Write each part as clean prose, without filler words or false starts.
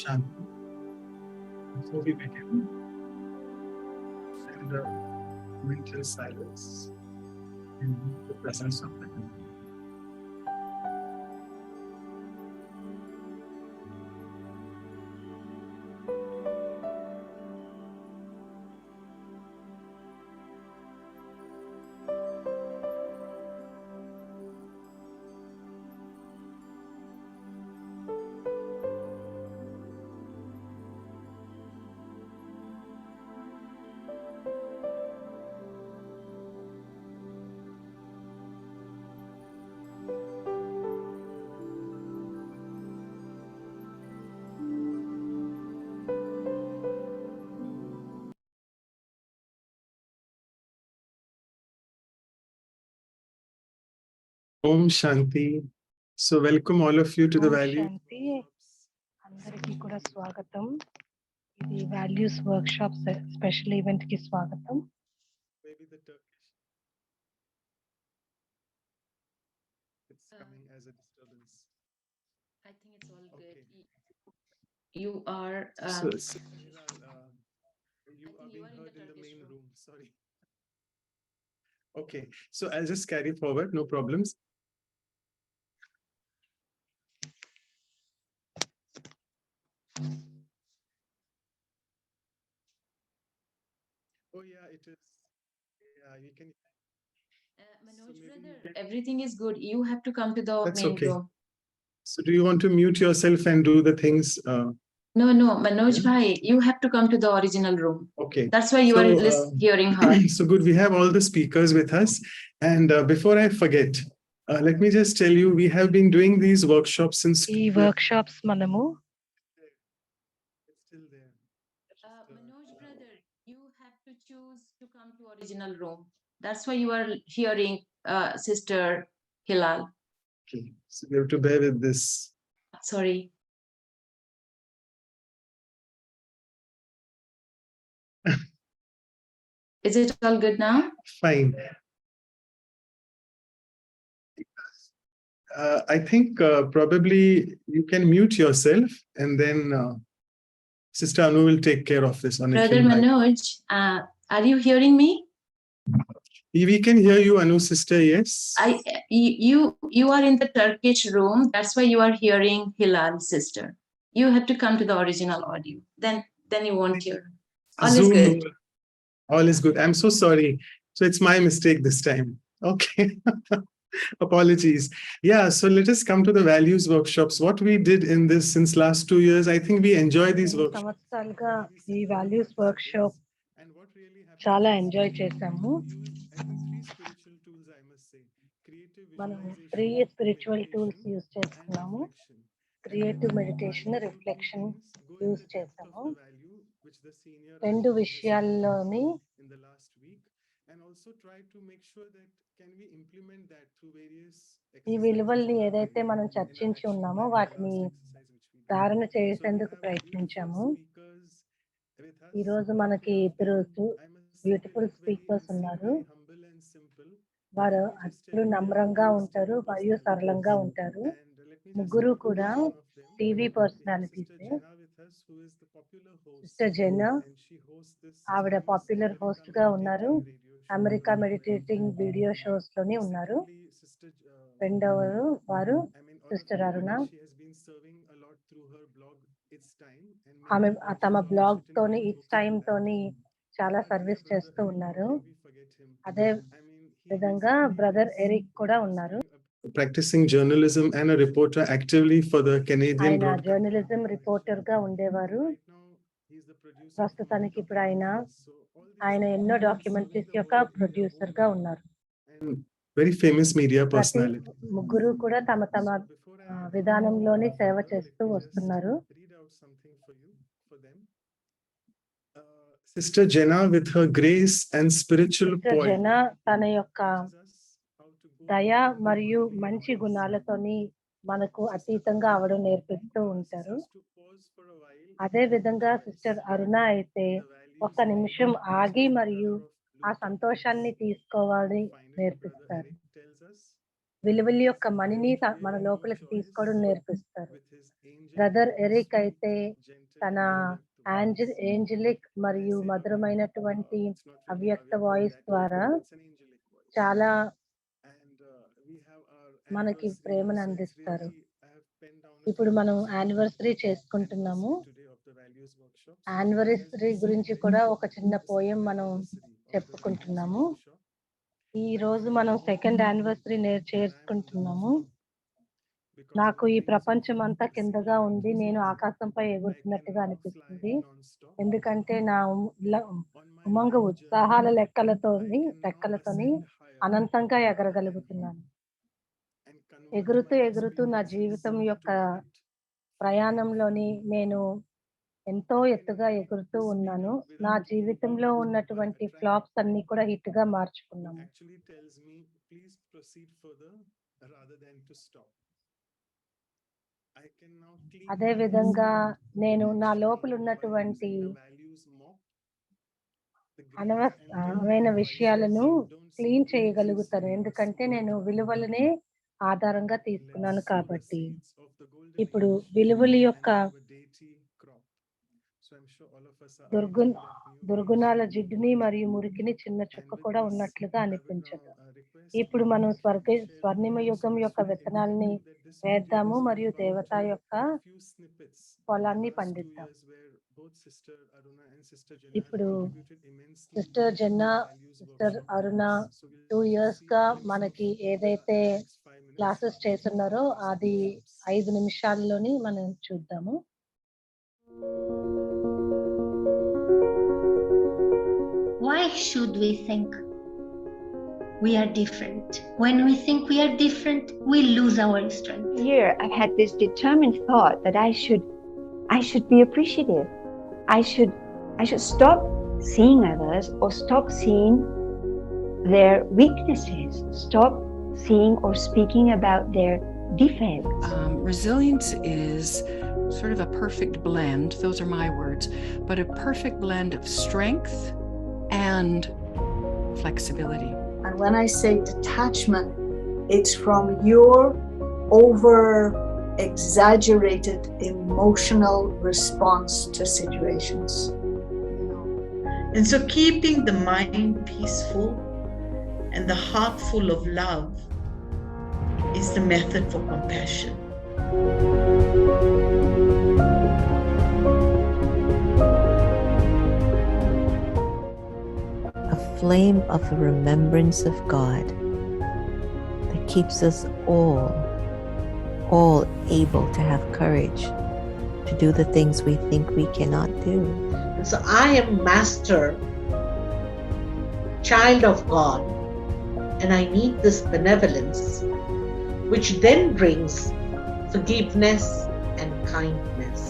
Shanti. Before we begin, and mental silence in the presence of the Divine. Om Shanti. So welcome all of you to the Om Value. Shanti. అందరికీ కూడా స్వాగతం. ఇది values work shop special event కి స్వాగతం. Maybe the Turkish. It's coming as a disturbance. I think it's all Okay. good. You are. So Hilal, you are being you are heard in the main room. room. Sorry. Okay. So I'll just carry forward. No problems. Oh yeah, it is. Yeah, you can. Manoj maybe brother, you can- everything is good. You have to come to the That's main okay. room. So do you want to mute yourself and do the things? No, Manoj Yeah. bhai, you have to come to the original room. Okay. That's why you So, are hearing her. So good. We have all the speakers with us. And before I forget, let me just tell you, we have been doing these workshops since. ఈ work shops మనము It's still there. Manoj brother, you have to choose to come to original room. That's why you are hearing Sister Hilal. Okay. So you have to bear with this. Sorry. Is it all good now? Fine. I think probably you can mute yourself and then Sister Anu will take care of this. Brother Manoj, are you hearing me? We can hear you, Anu sister, yes. You are in the Turkish room. That's why you are hearing Hilal sister. You have to come to the original audio. Then you won't hear. All is good. All is good. I'm so sorry. So it's my mistake this time. Okay. Apologies. Yeah, so let us come to the values workshops. What we did in this since last 2 years, I think we enjoy these workshops. సంవత్సరాలుగా ఈ values work shop And what really happened చాలా is enjoy చేశాము. we used, I think, 3 spiritual tools, I must say. Creative మనం visualization, 3 spiritual meditation, tools use and చేస్తున్నాము. reflection. Creative meditation, reflection Go in use the depth చేసాము. of the value which the senior 2 has విషయాల్లోని in the last week, and also try to make sure that can we implement that through various ఈ విలువల్ని ఏదైతే మనం చర్చించి ఉన్నామో వాటిని ధారణ చేసేందుకు ప్రయత్నించాము. ఈరోజు మనకి 2 బ్యూటిఫుల్ స్పీకర్స్ ఉన్నారు. వారు అప్పుడు నమ్రంగా ఉంటారు మరియు సరళంగా ఉంటారు. ముగ్గురు కూడా టీవీ పర్సనాలిటీస్. సిస్టర్ జెన్నా, ఆవిడ పాపులర్ హోస్ట్ గా ఉన్నారు. అమెరికా మెడిటేటింగ్ వీడియో షోస్ లోని ఉన్నారు. రెండవరు వారు సిస్టర్ అరుణ. ఆమె తమ బ్లాగ్ తోని ఇట్స్ టైమ్ తోని చాలా సర్వీస్ చేస్తూ ఉన్నారు. అదే విధంగా బ్రదర్ ఎరిక్ కూడా ఉన్నారు. Practicing journalism and a reporter actively for the Canadian ఆయన broadcast. జర్నలిజం రిపోర్టర్ గా ఉండేవారు. ప్రస్తుతానికి ఇప్పుడు ఆయన ఎన్నో డాక్యుమెంటరీస్ యొక్క ప్రొడ్యూసర్ గా ఉన్నారు. Very famous media personality. ముగ్గురు కూడా తమ తమ విధానంలోని సేవ చేస్తూ వస్తున్నారు. Sister Jenna with her grace and spiritual poise. Jenna తన యొక్క దయ మరియు మంచి గుణాలతోని మనకు అతీతంగా అవడం నేర్పిస్తూ ఉంటారు. అదే విధంగా సిస్టర్ అరుణ అయితే 1 నిమిషం ఆగి మరియు ఆ సంతోషాన్ని తీసుకోవాలని నేర్పిస్తారు. విలువల యొక్క మణిని మన లోపలికి తీసుకోవడం నేర్పిస్తారు. బ్రదర్ ఎరిక్ అయితే తన ఏంజలిక్ మరియు మధురమైనటువంటి అవ్యక్త వాయిస్ ద్వారా చాలా మనకి ప్రేమను అందిస్తారు. ఇప్పుడు మనం యానివర్సరీ చేసుకుంటున్నాము. యానివర్సరీ గురించి కూడా ఒక చిన్న పోయం మనం చెప్పుకుంటున్నాము. ఈ రోజు మనం సెకండ్ యానివర్సరీ చేసుకుంటున్నాము. నాకు ఈ ప్రపంచం అంతా కిందగా ఉంది, నేను ఆకాశంపై ఎగురుతున్నట్టుగా అనిపిస్తుంది. ఎందుకంటే నా ఉమంగ ఉత్సాహాల రెక్కలతోని అనంతంగా ఎగరగలుగుతున్నాను. ఎగురుతూ ఎగురుతూ నా జీవితం యొక్క ప్రయాణంలోని నేను ఎంతో ఎత్తుగా ఎగురుతూ ఉన్నాను. నా జీవితంలో ఉన్నటువంటి ఫ్లాప్స్ అన్ని కూడా హిట్ గా మార్చుకున్నాము. అదే విధంగా నేను నా లోపల ఉన్నటువంటి అనవసరమైన విషయాలను క్లీన్ చేయగలుగుతాను. ఎందుకంటే నేను విలువలనే ఆధారంగా తీసుకున్నాను కాబట్టి. ఇప్పుడు విలువల యొక్క దుర్గుణాల జిడ్డుని మరియు మురికిని చిన్న చుక్క కూడా ఉన్నట్లుగా అనిపించదు. ఇప్పుడు మనం స్వర్ణిమ యుగం యొక్క విత్తనాలని వేద్దాము మరియు దేవత యొక్క పొలాన్ని పండిద్దాం. ఇప్పుడు సిస్టర్ జెన్నా, సిస్టర్ అరుణ 2 years గా మనకి ఏదైతే క్లాసెస్ చేస్తున్నారో అది 5 నిమిషాల్లోని మనం చూద్దాము. Why should we think we are different? When we think we are different, we lose our strength. Here, I had this determined thought that I should be appreciative. I should stop seeing others or stop seeing their weaknesses. Stop seeing or speaking about their defects. Resilience is sort of a perfect blend, those are my words, but a perfect blend of strength and flexibility. And when I say detachment, it's from your over exaggerated emotional response to situations. And so keeping the mind peaceful and the heart full of love is the method for compassion. A flame of the remembrance of God that keeps us all able to have courage to do the things we think we cannot do. And so I am master, child of God, and I need this benevolence, which then brings forgiveness and kindness.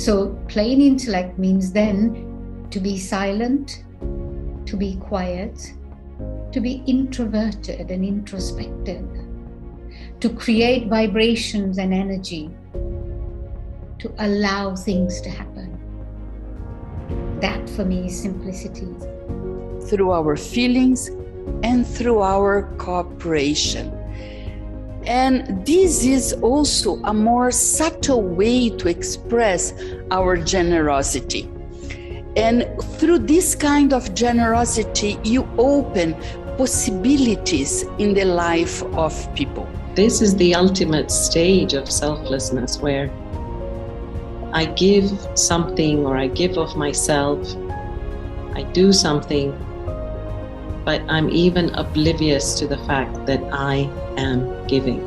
So plain intellect means then to be silent, to be quiet, to be introverted and introspective, to create vibrations and energy, to allow things to happen. That for me is simplicity. Through our feelings and through our cooperation. And this is also a more subtle way to express our generosity. And through this kind of generosity, you open possibilities in the life of people. This is the ultimate stage of selflessness, where I give something, or I give of myself, I do something, but I'm even oblivious to the fact that I am giving.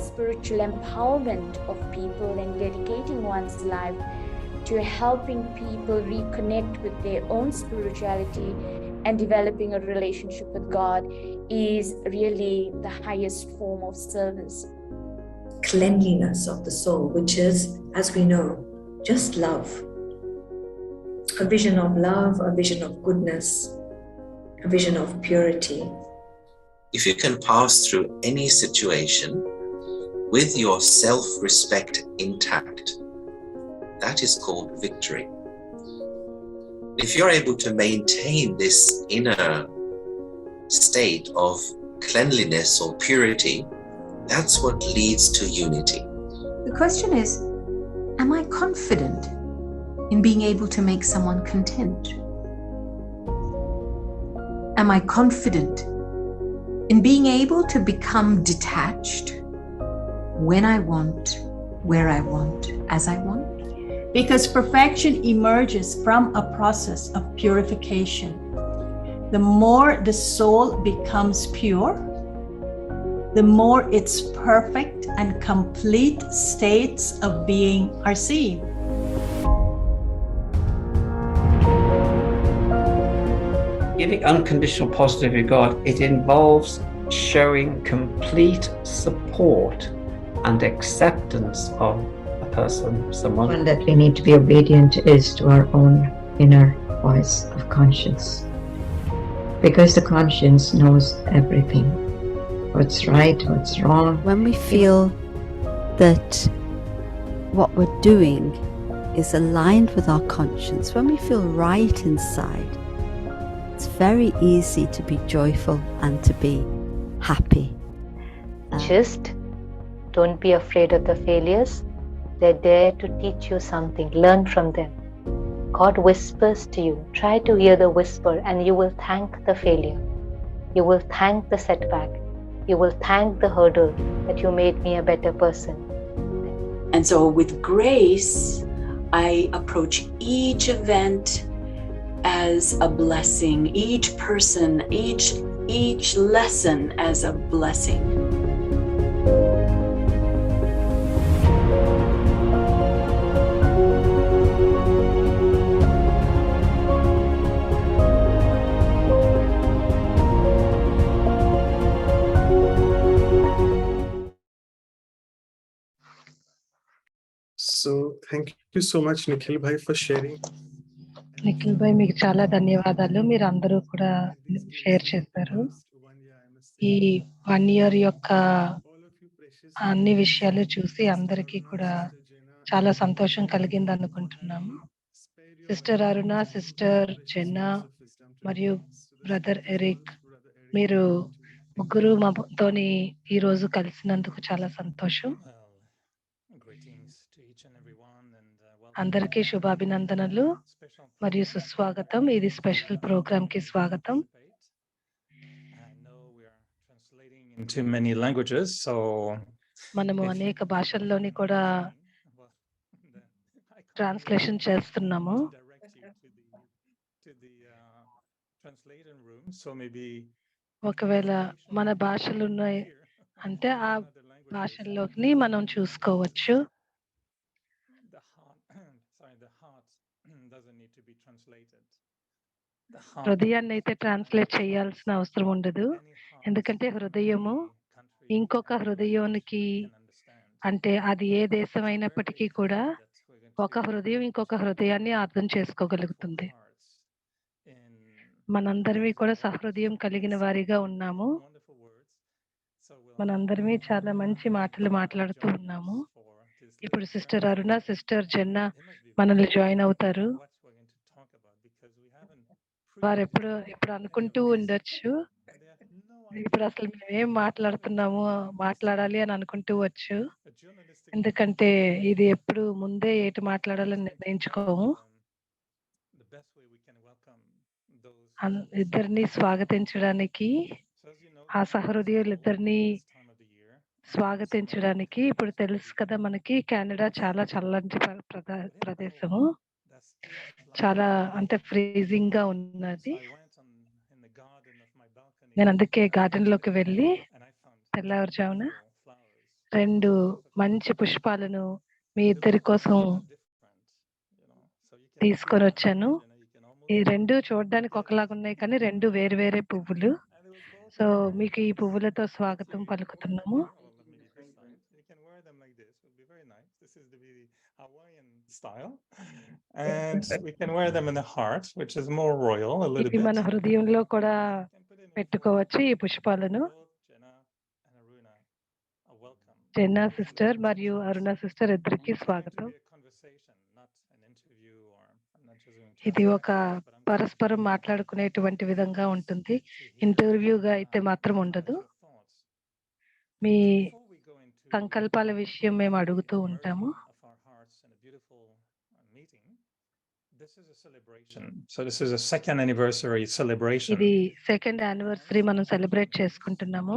Spiritual empowerment of people and dedicating one's life to helping people reconnect with their own spirituality and developing a relationship with God is really the highest form of service. Cleanliness of the soul, which is, as we know, just love. A vision of love, a vision of goodness, a vision of purity. If you can pass through any situation with your self-respect intact, that is called victory. If you're able to maintain this inner state of cleanliness or purity, that's what leads to unity. The question is, am I confident in being able to make someone content? Am I confident in being able to become detached when I want, where I want, as I want? Because perfection emerges from a process of purification. The more the soul becomes pure, the more its perfect and complete states of being are seen. Giving unconditional positive regard, it involves showing complete support and acceptance of a person, someone. One that we need to be obedient is to our own inner voice of conscience. Because the conscience knows everything. What's right, what's wrong. When we feel that what we're doing is aligned with our conscience, when we feel right inside, it's very easy to be joyful and to be happy. Just don't be afraid of the failures. They're there to teach you something. Learn from them. God whispers to you. Try to hear the whisper and you will thank the failure. You will thank the setback. You will thank the hurdle that you made me a better person. And so with grace, I approach each event as a blessing, each person, each lesson as a blessing. So thank you so much, Nikhil bhai, for sharing. Nikhil భాయ్ మీకు చాలా ధన్యవాదాలు. మీరు అందరూ కూడా share చేశారు. ఈ 1 year యొక్క అన్ని విషయాలు చూసి అందరికీ కూడా చాలా సంతోషం కలిగింది అనుకుంటున్నాము. సిస్టర్ అరుణ, సిస్టర్ జెన్నా మరియు బ్రదర్ ఎరిక్, మీరు ముగ్గురు మాతోని ఈ రోజు కలిసినందుకు చాలా సంతోషం. అందరికీ శుభాభినందనలు మరియు సుస్వాగతం. ఇది స్పెషల్ ప్రోగ్రామ్ కి స్వాగతం. Into many languages, so మనము అనేక భాషల్లోని కూడా ట్రాన్స్లేషన్ చేస్తున్నాము. ఒకవేళ మన భాషలు ఉన్నాయి అంటే ఆ భాషల్లోకి మనం చూసుకోవచ్చు. హృదయాన్ని అయితే ట్రాన్స్లేట్ చేయాల్సిన అవసరం ఉండదు. ఎందుకంటే హృదయము ఇంకొక హృదయానికి, అంటే అది ఏ దేశం అయినప్పటికీ కూడా ఒక హృదయం ఇంకొక హృదయాన్ని అర్థం చేసుకోగలుగుతుంది. మనందరివి కూడా సహృదయం కలిగిన వారిగా ఉన్నాము. మనందరివి చాలా మంచి మాటలు మాట్లాడుతూ ఉన్నాము. ఇప్పుడు సిస్టర్ అరుణ, సిస్టర్ జెన్నా మనల్ని జాయిన్ అవుతారు. వారు ఎప్పుడు అనుకుంటూ ఉండొచ్చు, ఇప్పుడు అసలు మేము ఏం మాట్లాడాలి అని అనుకుంటూ వచ్చు. ఎందుకంటే ఇది ఎప్పుడు ముందే ఏటి మాట్లాడాలని నిర్ణయించుకోము. ఇద్దరిని స్వాగతించడానికి, ఆ సహృదయులు ఇద్దరిని స్వాగతించడానికి. ఇప్పుడు తెలుసు కదా మనకి కెనడా చాలా చల్లటి ప్రదేశము, చాలా అంటే ఫ్రీజింగ్ గా ఉన్నది. నేను అందుకే గార్డెన్ లోకి వెళ్ళి తెల్లవారుజామున 2 మంచి పుష్పాలను మీ ఇద్దరి కోసం తీసుకొని వచ్చాను. ఈ 2 చూడడానికి ఒకలాగా ఉన్నాయి కానీ 2 వేరు వేరే పువ్వులు. సో మీకు ఈ పువ్వులతో స్వాగతం పలుకుతున్నాము. style, and we can wear them in the heart, which is more royal a little ఇది bit. మన హృదయంలో కూడా పెట్టుకోవచ్చు ఈ పుష్పాలను. జెన్నా సిస్టర్ మరియు అరుణ సిస్టర్ ఇద్దరికి స్వాగతం. ఇది ఒక పరస్పరం మాట్లాడుకునేటువంటి విధంగా ఉంటుంది. ఇంటర్వ్యూగా అయితే మాత్రం ఉండదు. మీ సంకల్పాల విషయం మేము అడుగుతూ ఉంటాము. So this is a second anniversary celebration. ఇది సెకండ్ యానివర్సరీ మనం సెలబ్రేట్ చేసుకుంటున్నాము.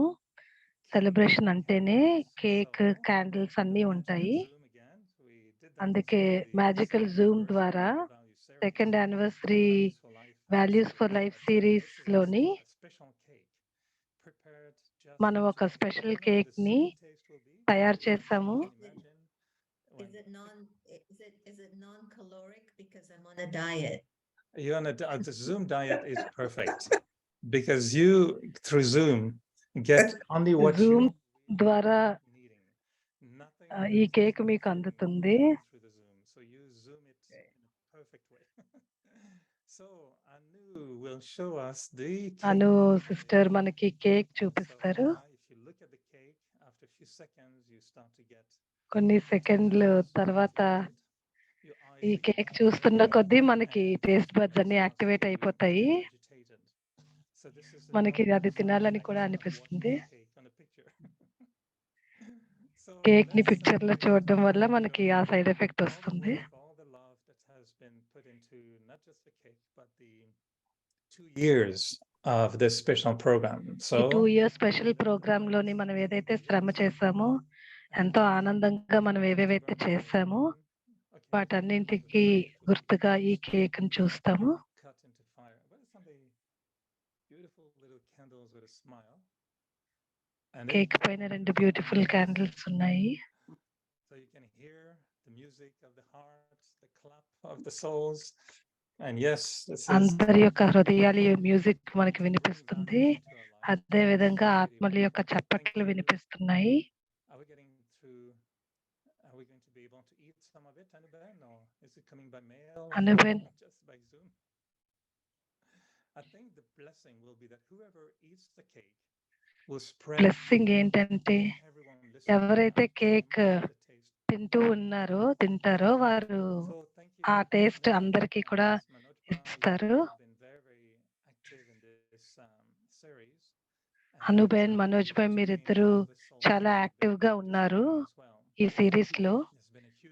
సెలబ్రేషన్ అంటేనే కేక్, క్యాండిల్స్ అన్నీ ఉంటాయి. అందుకే మ్యాజికల్ జూమ్ ద్వారా second anniversary values for life series లోని మనం ఒక స్పెషల్ కేక్ ని తయారు చేసాము. Is it non-caloric because I'm on a diet? You're on the Zoom diet is perfect because you through Zoom get only what you Zoom ద్వారా ఈ cake మీకు అందుతుంది. so you zoom it in a perfect way. So Anu will show us the Anu cake. Sister మనకి cake చూపిస్తారు. If you look at the cake after a few seconds you start to get కొన్ని సెకండ్లు తర్వాత ఈ cake చూస్తున్న కొద్దీ మనకి taste buds అన్ని యాక్టివేట్ అయిపోతాయి. మనకి అది తినాలని కూడా అనిపిస్తుంది. కేక్ ని పిక్చర్ లో చూడడం వల్ల మనకి ఆ సైడ్ ఎఫెక్ట్ వస్తుంది. 2 years of this special program. So ఈ 2 years స్పెషల్ ప్రోగ్రామ్ లోని మనం ఏదైతే శ్రమ చేసామో, ఎంతో ఆనందంగా మనం ఏవేవైతే చేసామో వాటన్నింటికి గుర్తుగా ఈ కేక్ ని చూస్తాము. cut into fire. What are some of the beautiful little candles with a smile? And cake పైన 2 బ్యూటిఫుల్ క్యాండిల్స్ ఉన్నాయి. so you can hear the music of the hearts, the clap of the souls. And yes, this is అందరి యొక్క హృదయాల music మనకి వినిపిస్తుంది. అదే విధంగా ఆత్మల యొక్క చప్పట్లు వినిపిస్తున్నాయి. Are we going to be able to eat some of it, Anuben, or is it coming by mail or Anuben. just by Zoom? I think the blessing will be that whoever eats the cake will spread. Blessing ఏంటంటే ఎవరైతే cake తింటారో వారు ఆ taste అందరికీ కూడా ఇస్తారు. అనుబెన్, మనోజ్ భాయ్ మీరిద్దరు చాలా యాక్టివ్ గా ఉన్నారు ఈ సిరీస్ లో.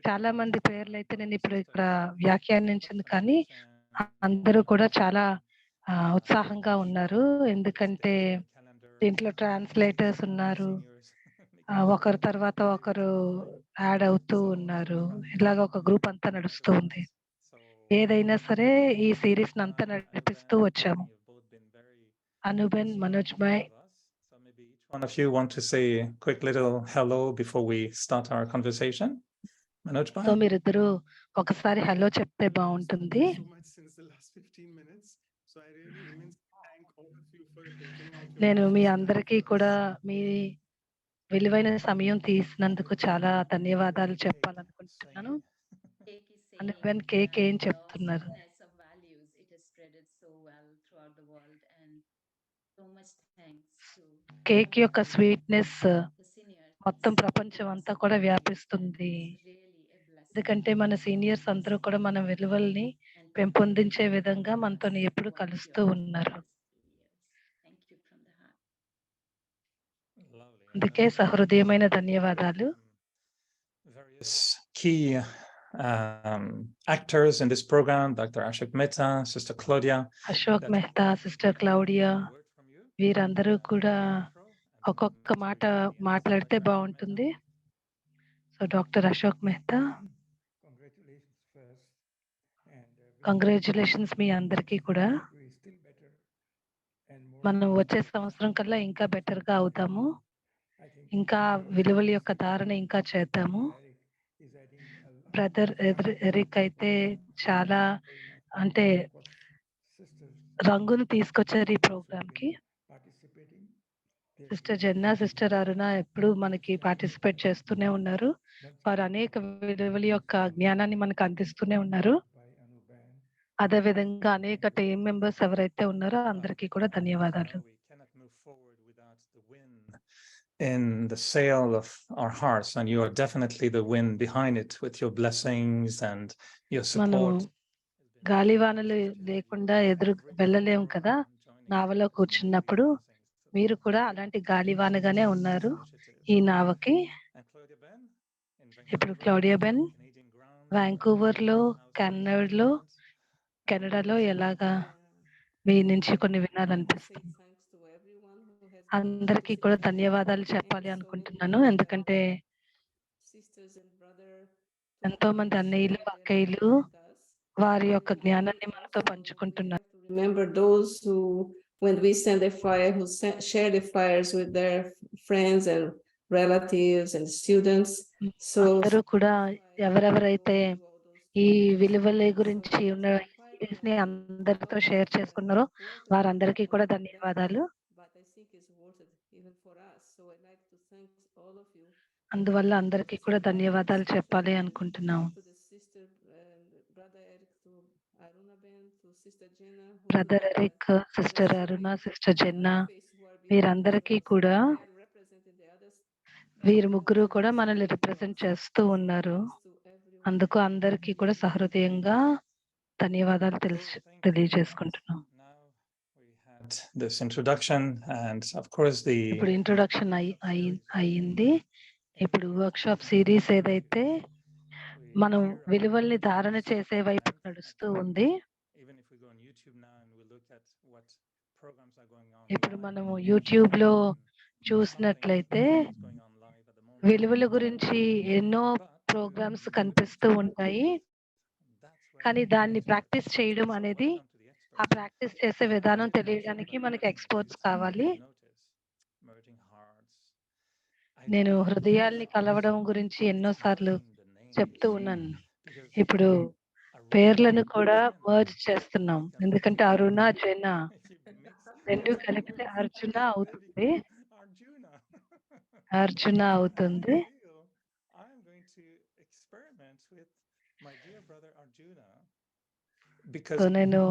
చాలా మంది పేర్లు అయితే నేను ఇప్పుడు ఇక్కడ వ్యాఖ్యానించింది, కానీ అందరూ కూడా చాలా ఉత్సాహంగా ఉన్నారు. ఎందుకంటే దీంట్లో ట్రాన్స్లేటర్స్ ఉన్నారు, ఒకరి తర్వాత ఒకరు యాడ్ అవుతూ ఉన్నారు. ఇలాగ ఒక గ్రూప్ అంతా నడుస్తూ ఉంది. ఏదైనా సరే ఈ సిరీస్ అంతా నడిపిస్తూ వచ్చాము. అనుబెన్, మనోజ్ భాయ్, One of you want to say a quick little hello before we start our conversation? Manoj bhai? So మీరిద్దరు ఒకసారి హలో చెప్తే బాగుంటుంది. నేను మీ అందరికీ కూడా మీ విలువైన సమయం తీసినందుకు చాలా ధన్యవాదాలు చెప్పాలనుకుంటున్నాను. అనుబెన్ కేక్ ఏం చెప్తున్నారు? Some values it has spreaded so well throughout the world, and so much thanks to cake యొక్క స్వీట్నెస్ the seniors. మొత్తం ప్రపంచం అంతా కూడా వ్యాపిస్తుంది. ఎందుకంటే మన సీనియర్స్ అందరూ కూడా మన విలువల్ని పెంపొందించే విధంగా మనతో ఎప్పుడు కలుస్తూ ఉన్నారు. Thank you from the heart. అందుకే సహృదయమైన ధన్యవాదాలు. Various key actors in this program, Dr. Ashok Mehta, Sister Claudia. Ashok Mehta, sister Claudia, వీరందరూ కూడా ఒక్కొక్క మాట మాట్లాడితే బాగుంటుంది. So doctor Ashok Mehta, congratulations మీ అందరికీ కూడా. మనం వచ్చే సంవత్సరం కల్లా ఇంకా బెటర్ గా అవుతాము, ఇంకా విలువల యొక్క ధారణ ఇంకా చేద్దాము. బ్రదర్ ఎరిక్ అయితే చాలా అంటే రంగును తీసుకొచ్చారు ఈ ప్రోగ్రామ్ కి. సిస్టర్ జెన్నా, సిస్టర్ అరుణ ఎప్పుడు మనకి పార్టిసిపేట్ చేస్తూనే ఉన్నారు. వారు అనేక విలువల యొక్క జ్ఞానాన్ని మనకు అందిస్తూనే ఉన్నారు. అదే విధంగా అనేక టీం మెంబర్స్ ఎవరైతే ఉన్నారో అందరికీ కూడా ధన్యవాదాలు. In the sale of our hearts, and you are definitely the wind behind it with your blessings and your మనం support. గాలివానలు లేకుండా ఎదురు వెళ్ళలేము కదా నావలో కూర్చున్నప్పుడు. మీరు కూడా అలాంటి గాలివానగానే ఉన్నారు ఈ నావకి. ఇప్పుడు క్లౌడియా బెన్ వ్యాంకూవర్లో కెనడాలో ఎలాగా మీ నుంచి కొన్ని వినాలనిపిస్తుంది. అందరికీ కూడా ధన్యవాదాలు చెప్పాలి అనుకుంటున్నాను, ఎందుకంటే ఎంతో మంది అన్నయ్యలు అక్కయ్యలు వారి యొక్క జ్ఞానాన్ని మనతో పంచుకుంటున్నారు. Remember those who, when we send a fire, who share the fires with their friends and relatives and students. So అందరూ కూడా ఎవరెవరైతే ఈ విలువల గురించి ఉన్న ని అందరితో షేర్ చేసుకున్నారో వారందరికీ కూడా ధన్యవాదాలు. అందువల్ల అందరికీ కూడా ధన్యవాదాలు చెప్పాలి అనుకుంటున్నాం. బ్రదర్ ఎరిక్, సిస్టర్ అరుణ, సిస్టర్ జెన్నా, వీరందరికీ కూడా, వీరు ముగ్గురు కూడా మనల్ని రిప్రజెంట్ చేస్తూ ఉన్నారు. అందుకు అందరికీ కూడా సహృదయంగా ధన్యవాదాలు తెలియజేసుకుంటున్నాం. This introduction, and of course ఇప్పుడు ఇంట్రొడక్షన్ అయింది. ఇప్పుడు వర్క్ షాప్ సిరీస్ ఏదైతే మనం విలువల్ని ధారణ చేసే వైపు నడుస్తూ ఉంది. ఇప్పుడు మనము యూట్యూబ్ లో చూసినట్లయితే విలువల గురించి ఎన్నో ప్రోగ్రామ్స్ కనిపిస్తూ ఉంటాయి. కానీ దాన్ని ప్రాక్టీస్ చేయడం అనేది, ఆ ప్రాక్టీస్ చేసే విధానం తెలియడానికి మనకి ఎక్స్పర్ట్స్ కావాలి. నేను హృదయాల్ని కలవడం గురించి ఎన్నోసార్లు చెప్తూ ఉన్నాను. ఇప్పుడు పేర్లను కూడా మర్జ్ చేస్తున్నాం, ఎందుకంటే అరుణ జెన రెండు కలిపితే అర్జున అవుతుంది. అర్జున అవుతుంది. సో నేను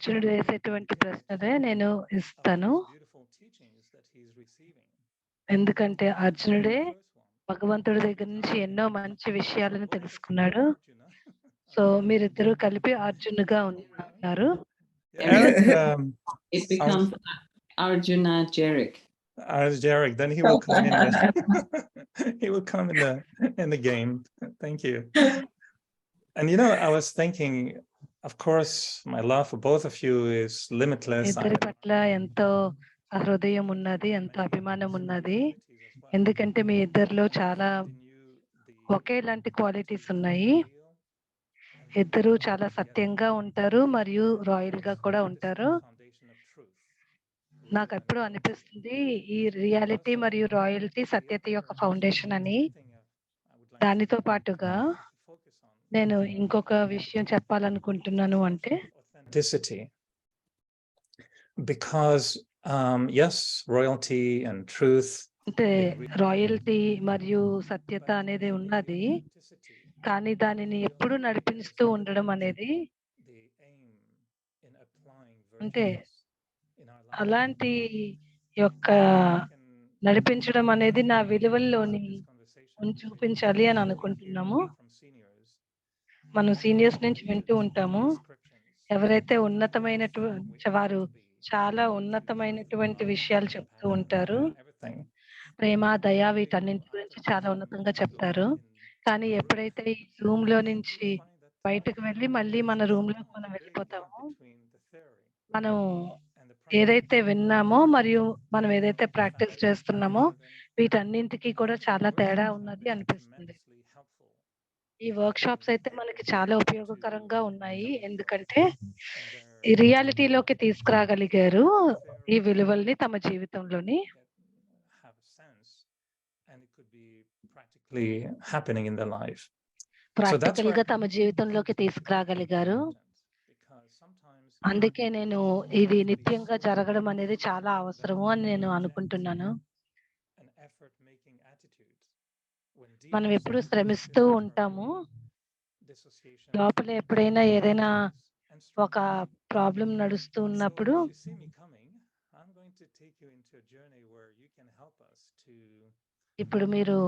అర్జునుడు వేసేటువంటి ప్రశ్నలే నేను ఇస్తాను, ఎందుకంటే అర్జునుడే భగవంతుడి దగ్గర నుంచి ఎన్నో మంచి విషయాలను తెలుసుకున్నాడు. సో మీరిద్దరూ కలిపి అర్జునుగా ఉన్నారు. It becomes Arjuna Jarek. Jarek, then he will come in the he will come in the game. Thank you. And you know, I was thinking, of course, my love for both of you is limitless. ఇద్దరి పట్ల ఎంతో హృదయం ఉన్నది, ఎంతో అభిమానం ఉన్నది, ఎందుకంటే మీ ఇద్దరిలో చాలా ఒకేలాంటి క్వాలిటీస్ ఉన్నాయి. ఇద్దరు చాలా సత్యంగా ఉంటారు మరియు రాయల్ గా కూడా ఉంటారు. నాకు ఎప్పుడు అనిపిస్తుంది ఈ రియాలిటీ మరియు రాయల్టీ సత్యత యొక్క ఫౌండేషన్ అని. దానితో పాటుగా నేను ఇంకొక విషయం చెప్పాలనుకుంటున్నాను, అంటే authenticity, because yes, royalty and truth, అంటే రాయల్టీ మరియు సత్యత అనేది ఉన్నది, కానీ దానిని ఎప్పుడు నడిపిస్తూ ఉండడం అనేది, అంటే అలాంటి యొక్క నడిపించడం అనేది నా విలువల్లోని చూపించాలి అని అనుకుంటున్నాము. మనం సీనియర్స్ నుంచి వింటూ ఉంటాము, ఎవరైతే ఉన్నతమైనటువంటి వారు చాలా ఉన్నతమైనటువంటి విషయాలు చెప్తూ ఉంటారు. ప్రేమ, దయ, వీటన్నింటి గురించి చాలా ఉన్నతంగా చెప్తారు. కానీ ఎప్పుడైతే ఈ రూమ్ లో నుంచి బయటకు వెళ్ళి మళ్ళీ మన రూమ్ లోకి మనం వెళ్ళిపోతామో, మనం ఏదైతే విన్నామో మరియు మనం ఏదైతే ప్రాక్టీస్ చేస్తున్నామో వీటన్నింటికి కూడా చాలా తేడా ఉన్నది అనిపిస్తుంది. ఈ వర్క్ షాప్స్ అయితే మనకి చాలా ఉపయోగకరంగా ఉన్నాయి, ఎందుకంటే ఈ రియాలిటీలోకి తీసుకురాగలిగారు ఈ విలువల్ని తమ జీవితంలోని. happening in their life. Practical గా తమ జీవితంలోకి తీసుకురాగలిగారు. అందుకే నేను ఇది నిత్యంగా జరగడం అనేది చాలా అవసరము అని నేను అనుకుంటున్నాను. మనం ఎప్పుడు శ్రమిస్తూ ఉంటాము, లోపల ఎప్పుడైనా ఏదైనా ఒక ప్రాబ్లం నడుస్తూ ఉన్నప్పుడు ఇప్పుడు మీరు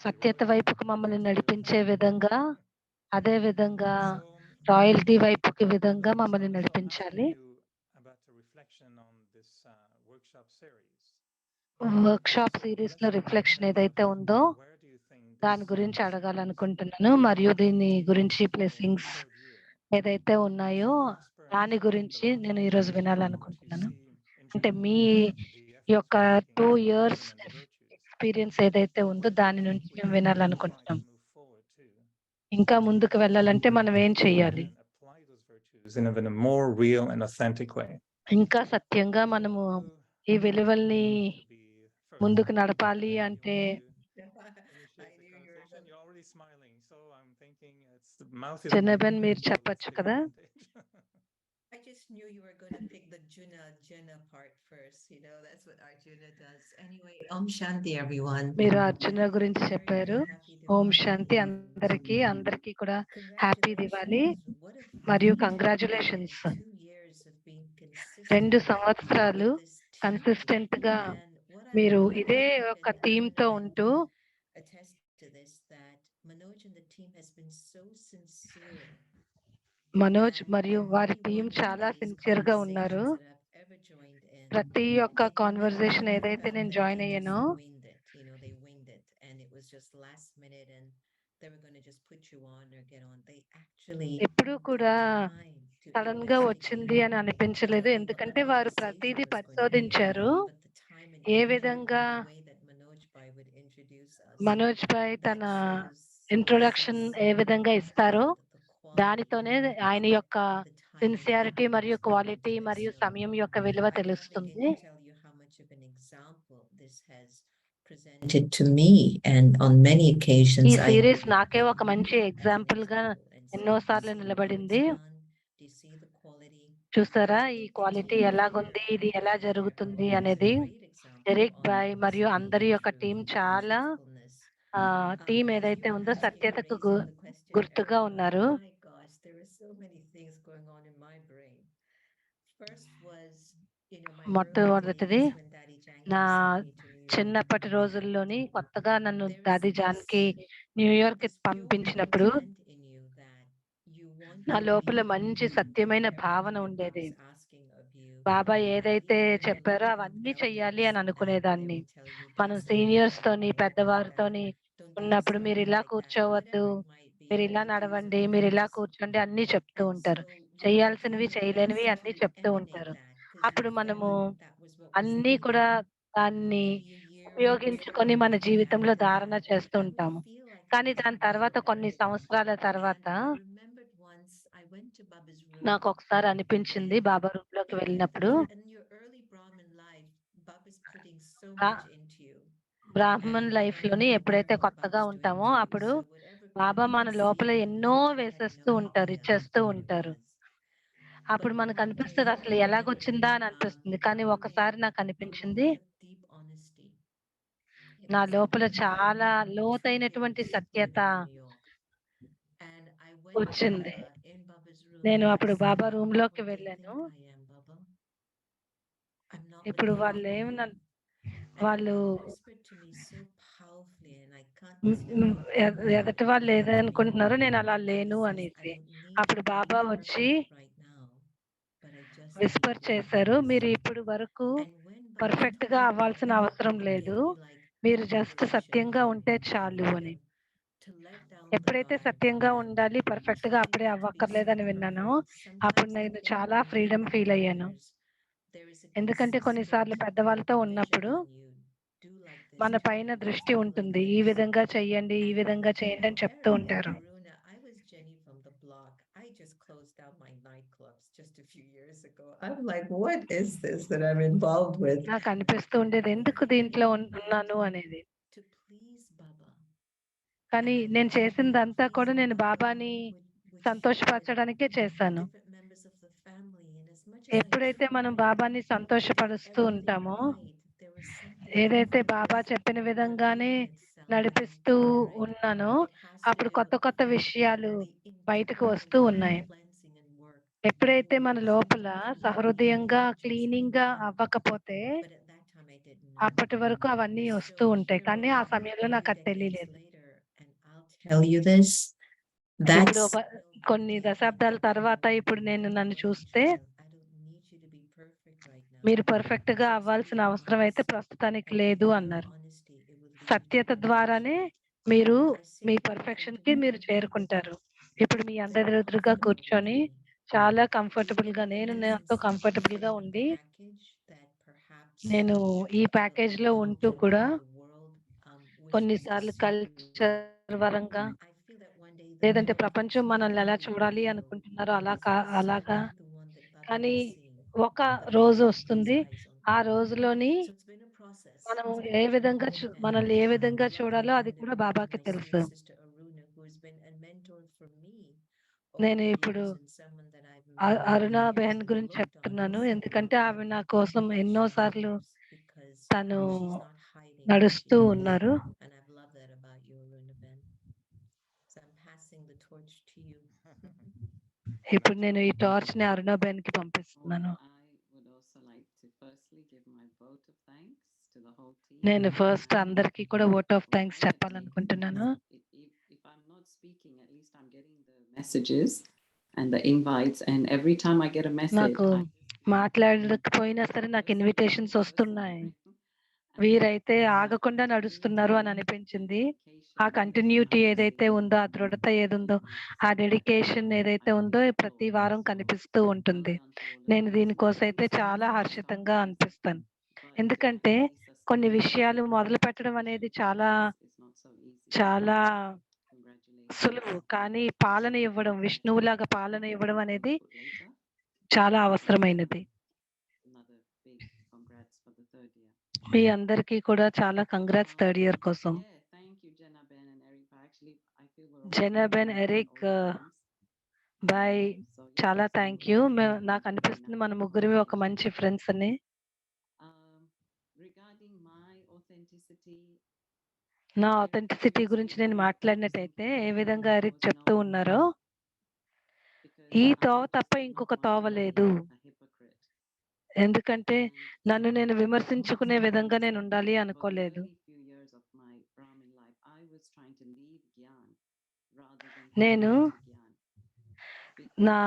సత్యత వైపుకు మమ్మల్ని నడిపించే విధంగా, అదే విధంగా రాయల్టీ వైపుకి విధంగా మమ్మల్ని నడిపించాలి. వర్క్షాప్ సిరీస్ లో రిఫ్లెక్షన్ ఏదైతే ఉందో దాని గురించి అడగాలనుకుంటున్నాను, మరియు దీని గురించి బ్లెస్సింగ్స్ ఏదైతే ఉన్నాయో దాని గురించి నేను ఈరోజు వినాలనుకుంటున్నాను. అంటే మీ యొక్క 2 years ఎక్స్పీరియన్స్ ఏదైతే ఉందో దాని నుంచి మేము వినాలనుకుంటున్నాం. ఇంకా ముందుకు వెళ్ళాలంటే మనం ఏం చెయ్యాలి? in a more real and authentic way. ఇంకా సత్యంగా మనము ఈ విలువల్ని ముందుకు నడపాలి అంటే చిన్నబెన్ మీరు చెప్పొచ్చు కదా. I just knew you were going to pick the Juna part first. You know, that's what Arjuna does. Anyway, Om Shanti, everyone. మీరు అర్జున గురించి చెప్పారు. ఓం శాంతి అందరికీ, అందరికీ కూడా హ్యాపీ దివాలి మరియు కంగ్రాచులేషన్స్. 2 సంవత్సరాలు కన్సిస్టెంట్ గా మీరు ఇదే ఒక థీమ్ తో ఉంటూ attest to this, that Manoj and the team has been so sincere. Manoj మరియు వారి టీం చాలా సిన్సియర్ గా ఉన్నారు. ప్రతి ఒక్క కాన్వర్సేషన్ ఏదైతే నేను join అయ్యానో They winged it and it was just last minute and they were going to just put you on or get on. They actually ఎప్పుడు కూడా సడన్ గా వచ్చింది అని అనిపించలేదు, ఎందుకంటే వారు ప్రతిదీ పరిశోధించారు. ఏ విధంగా మనోజ్ భాయ్ తన ఇంట్రొడక్షన్ ఏ విధంగా ఇస్తారో దానితోనే ఆయన యొక్క సిన్సియారిటీ మరియు క్వాలిటీ మరియు సమయం యొక్క విలువ తెలుస్తుంది. presented to me, and on many occasions ఈ సిరీస్ నాకే ఒక మంచి ఎగ్జాంపుల్ గా ఎన్నోసార్లు నిలబడింది. చూసారా ఈ క్వాలిటీ ఎలాగుంది, ఇది ఎలా జరుగుతుంది అనేది. ఎరిక్ బాయ్ మరియు అందరి యొక్క టీం చాలా టీం ఏదైతే ఉందో సత్యతకు గుర్తుగా ఉన్నారు. మొట్టమొదటిది నా చిన్నప్పటి రోజుల్లోని కొత్తగా నన్ను దాది జాన్కి న్యూయార్క్ పంపించినప్పుడు నా లోపల మంచి సత్యమైన భావన ఉండేది. బాబా ఏదైతే చెప్పారో అవన్నీ చెయ్యాలి అని అనుకునేదాన్ని. మనం సీనియర్స్ తోని పెద్దవారితోని ఉన్నప్పుడు మీరు ఇలా కూర్చోవద్దు, మీరు ఇలా నడవండి, మీరు ఇలా కూర్చోండి అన్ని చెప్తూ ఉంటారు. చేయాల్సినవి చేయలేనివి అన్ని చెప్తూ ఉంటారు. అప్పుడు మనము అన్నీ కూడా దాన్ని ఉపయోగించుకొని మన జీవితంలో ధారణ చేస్తూ ఉంటాము. కానీ దాని తర్వాత కొన్ని సంవత్సరాల తర్వాత నాకు ఒకసారి అనిపించింది బాబా రూమ్ లోకి వెళ్ళినప్పుడు, బ్రాహ్మణ్ లైఫ్ లోని ఎప్పుడైతే కొత్తగా ఉంటామో అప్పుడు బాబా మన లోపల ఎన్నో వేసేస్తూ ఉంటారు, ఇచ్చేస్తూ ఉంటారు. అప్పుడు మనకు అనిపిస్తుంది అసలు ఎలాగొచ్చిందా అని అనిపిస్తుంది. కానీ ఒకసారి నాకు అనిపించింది నా లోపల చాలా లోతైనటువంటి సత్యత వచ్చింది. నేను అప్పుడు బాబా రూమ్ లోకి వెళ్ళాను. ఇప్పుడు వాళ్ళు ఎదటి వాళ్ళు ఏదనుకుంటున్నారో నేను అలా లేను అనేసి. అప్పుడు బాబా వచ్చి విస్పర్ చేశారు, మీరు ఇప్పుడు వరకు పర్ఫెక్ట్ గా అవ్వాల్సిన అవసరం లేదు, మీరు జస్ట్ సత్యంగా ఉంటే చాలు అని. ఎప్పుడైతే సత్యంగా ఉండాలి పర్ఫెక్ట్ గా అప్పుడే అవ్వక్కర్లేదని విన్నానో అప్పుడు నేను చాలా ఫ్రీడమ్ ఫీల్ అయ్యాను. ఎందుకంటే కొన్నిసార్లు పెద్దవాళ్ళతో ఉన్నప్పుడు మన పైన దృష్టి ఉంటుంది, ఈ విధంగా చెయ్యండి, ఈ విధంగా చేయండి అని చెప్తూ ఉంటారు. I just closed down my nightclubs just a few years ago. I'm like, what is this that I'm involved with? నాకు అనిపిస్తూ ఉండేది ఎందుకు దీంట్లో ఉన్నాను అనేది. కానీ నేను చేసిందంతా కూడా నేను బాబాని సంతోషపరచడానికే చేశాను. ఎప్పుడైతే మనం బాబాని సంతోషపరుస్తూ ఉంటామో, ఏదైతే బాబా చెప్పిన విధంగానే నడిపిస్తూ ఉన్నానో అప్పుడు కొత్త కొత్త విషయాలు బయటకు వస్తూ ఉన్నాయి. ఎప్పుడైతే మన లోపల సహృదయంగా క్లీనింగ్ గా అవ్వకపోతే అప్పటి వరకు అవన్నీ వస్తూ ఉంటాయి, కానీ ఆ సమయంలో నాకు అది తెలియలేదు. Tell you this. ఇప్పుడు That's కొన్ని దశాబ్దాల తర్వాత ఇప్పుడు నేను నన్ను చూస్తే, మీరు పర్ఫెక్ట్ గా అవ్వాల్సిన అవసరం అయితే ప్రస్తుతానికి లేదు అన్నారు. సత్యత ద్వారానే మీరు మీ పర్ఫెక్షన్ కి మీరు చేరుకుంటారు. ఇప్పుడు మీ అందరి ఎదురుగా కూర్చొని చాలా కంఫర్టబుల్ గా, నేను నాతో కంఫర్టబుల్ గా ఉండి, నేను ఈ ప్యాకేజ్ లో ఉంటూ కూడా కొన్నిసార్లు కల్చర్ పరంగా, లేదంటే ప్రపంచం మనల్ని ఎలా చూడాలి అనుకుంటున్నారో అలాగా, కానీ ఒక రోజు వస్తుంది, ఆ రోజులోని మనం మనల్ని ఏ విధంగా చూడాలో అది కూడా బాబాకి తెలుసు. నేను ఇప్పుడు అరుణా బెహన్ గురించి చెప్తున్నాను, ఎందుకంటే ఆమె నా కోసం ఎన్నో సార్లు తను నడుస్తూ ఉన్నారు. ఇప్పుడు నేను ఈ టార్చ్ ని అరుణా బెహన్ కి పంపిస్తున్నాను. నేను ఫస్ట్ అందరికీ కూడా ఓట్ ఆఫ్ థ్యాంక్స్ చెప్పాలనుకుంటున్నాను. Messages and the invites, and every time I get a message, నాకు మాట్లాడకపోయినా సరే నాకు ఇన్విటేషన్స్ వస్తున్నాయి. వీరైతే ఆగకుండా నడుస్తున్నారు అని అనిపించింది. ఆ కంటిన్యూటీ ఏదైతే ఉందో, ఆ దృఢత ఏదుందో, ఆ డెడికేషన్ ఏదైతే ఉందో ప్రతి వారం కనిపిస్తూ ఉంటుంది. నేను దీనికోసం అయితే చాలా హర్షితంగా అనిపిస్తాను. ఎందుకంటే కొన్ని విషయాలు మొదలు పెట్టడం అనేది చాలా చాలా సులువు, కానీ పాలన ఇవ్వడం, విష్ణువులాగా పాలన ఇవ్వడం అనేది చాలా అవసరమైనది. మీ అందరికీ కూడా చాలా కంగ్రాట్స్ థర్డ్ ఇయర్ కోసం. జెనాబెన్, ఎరిక్, బాయ్, చాలా థ్యాంక్ యూ. నాకు అనిపిస్తుంది మన ముగ్గురివి ఒక మంచి ఫ్రెండ్స్ అని. నా ఆథెంటిసిటీ గురించి నేను మాట్లాడినట్టయితే, ఏ విధంగా ఎరిక్ చెప్తూ ఉన్నారో, ఈ తోవ తప్ప ఇంకొక తోవ లేదు. ఎందుకంటే నన్ను నేను విమర్శించుకునే విధంగా నేను ఉండాలి అనుకోలేదు. నేను నా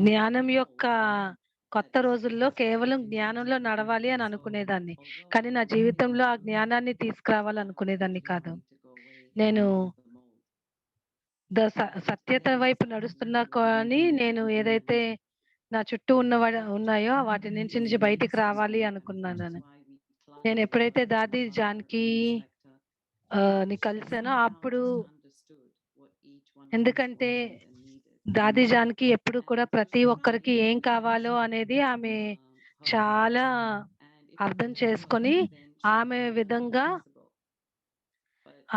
జ్ఞానం యొక్క కొత్త రోజుల్లో కేవలం జ్ఞానంలో నడవాలి అని అనుకునేదాన్ని, కానీ నా జీవితంలో ఆ జ్ఞానాన్ని తీసుకురావాలనుకునేదాన్ని కాదు. నేను సత్యత వైపు నడుస్తున్నా, కానీ నేను ఏదైతే నా చుట్టూ ఉన్నాయో వాటి నుంచి బయటికి రావాలి అనుకున్నాను. నేను ఎప్పుడైతే దాది జానకి ని కలిసానో అప్పుడు, ఎందుకంటే దాది జానకి ఎప్పుడు కూడా ప్రతి ఒక్కరికి ఏం కావాలో అనేది ఆమె చాలా అర్థం చేసుకొని ఆమె విధంగా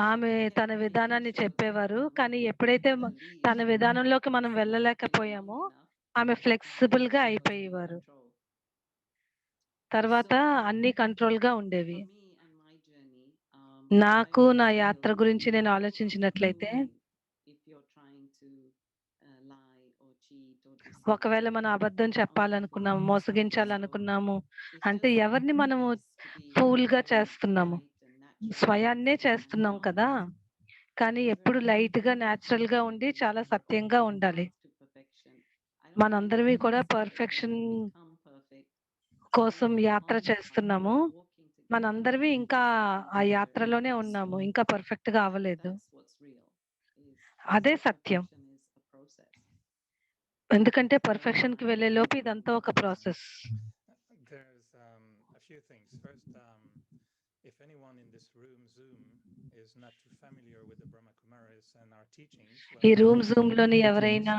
ఆమె తన విధానాన్ని చెప్పేవారు. కానీ ఎప్పుడైతే తన విధానంలోకి మనం వెళ్ళలేకపోయామో ఆమె ఫ్లెక్సిబుల్ గా అయిపోయేవారు. తర్వాత అన్ని కంట్రోల్ గా ఉండేవి. నాకు నా యాత్ర గురించి నేను ఆలోచించినట్లయితే, ఒకవేళ మనం అబద్ధం చెప్పాలనుకున్నాము, మోసగించాలనుకున్నాము అంటే ఎవరిని మనము ఫూల్ గా చేస్తున్నాము? స్వయాన్నే చేస్తున్నాం కదా. కానీ ఎప్పుడు లైట్ గా, న్యాచురల్ గా ఉండి చాలా సత్యంగా ఉండాలి. మనందరివి కూడా పర్ఫెక్షన్ కోసం యాత్ర చేస్తున్నాము. మనందరివి ఇంకా ఆ యాత్రలోనే ఉన్నాము, ఇంకా పర్ఫెక్ట్ గా అవ్వలేదు. అదే సత్యం. ఎందుకంటే పర్ఫెక్షన్ కి వెళ్ళే లోపు ఇదంతా ఒక process. There's a few things. First, if anyone in this room Zoom is not too familiar with the Brahma Kumaris and our teachings, ఈ రూమ్ జూమ్ లోని ఎవరైనా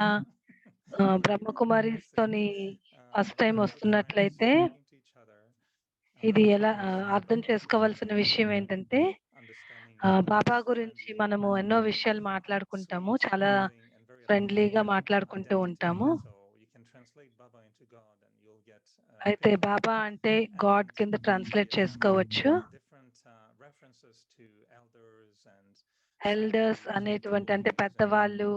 బ్రహ్మ కుమారిస్ తోని ఫస్ట్ టైం వస్తున్నట్లయితే, ఇది ఎలా అర్థం చేసుకోవాల్సిన విషయం ఏంటంటే, బాబా గురించి మనము ఎన్నో విషయాలు మాట్లాడుకుంటాము, చాలా ఫ్రెండ్లీగా మాట్లాడుకుంటూ ఉంటాము. అయితే బాబా అంటే గాడ్ కింద ట్రాన్స్లేట్ చేసుకోవచ్చు. ఎల్డర్స్ అనేటువంటి అంటే పెద్దవాళ్ళు,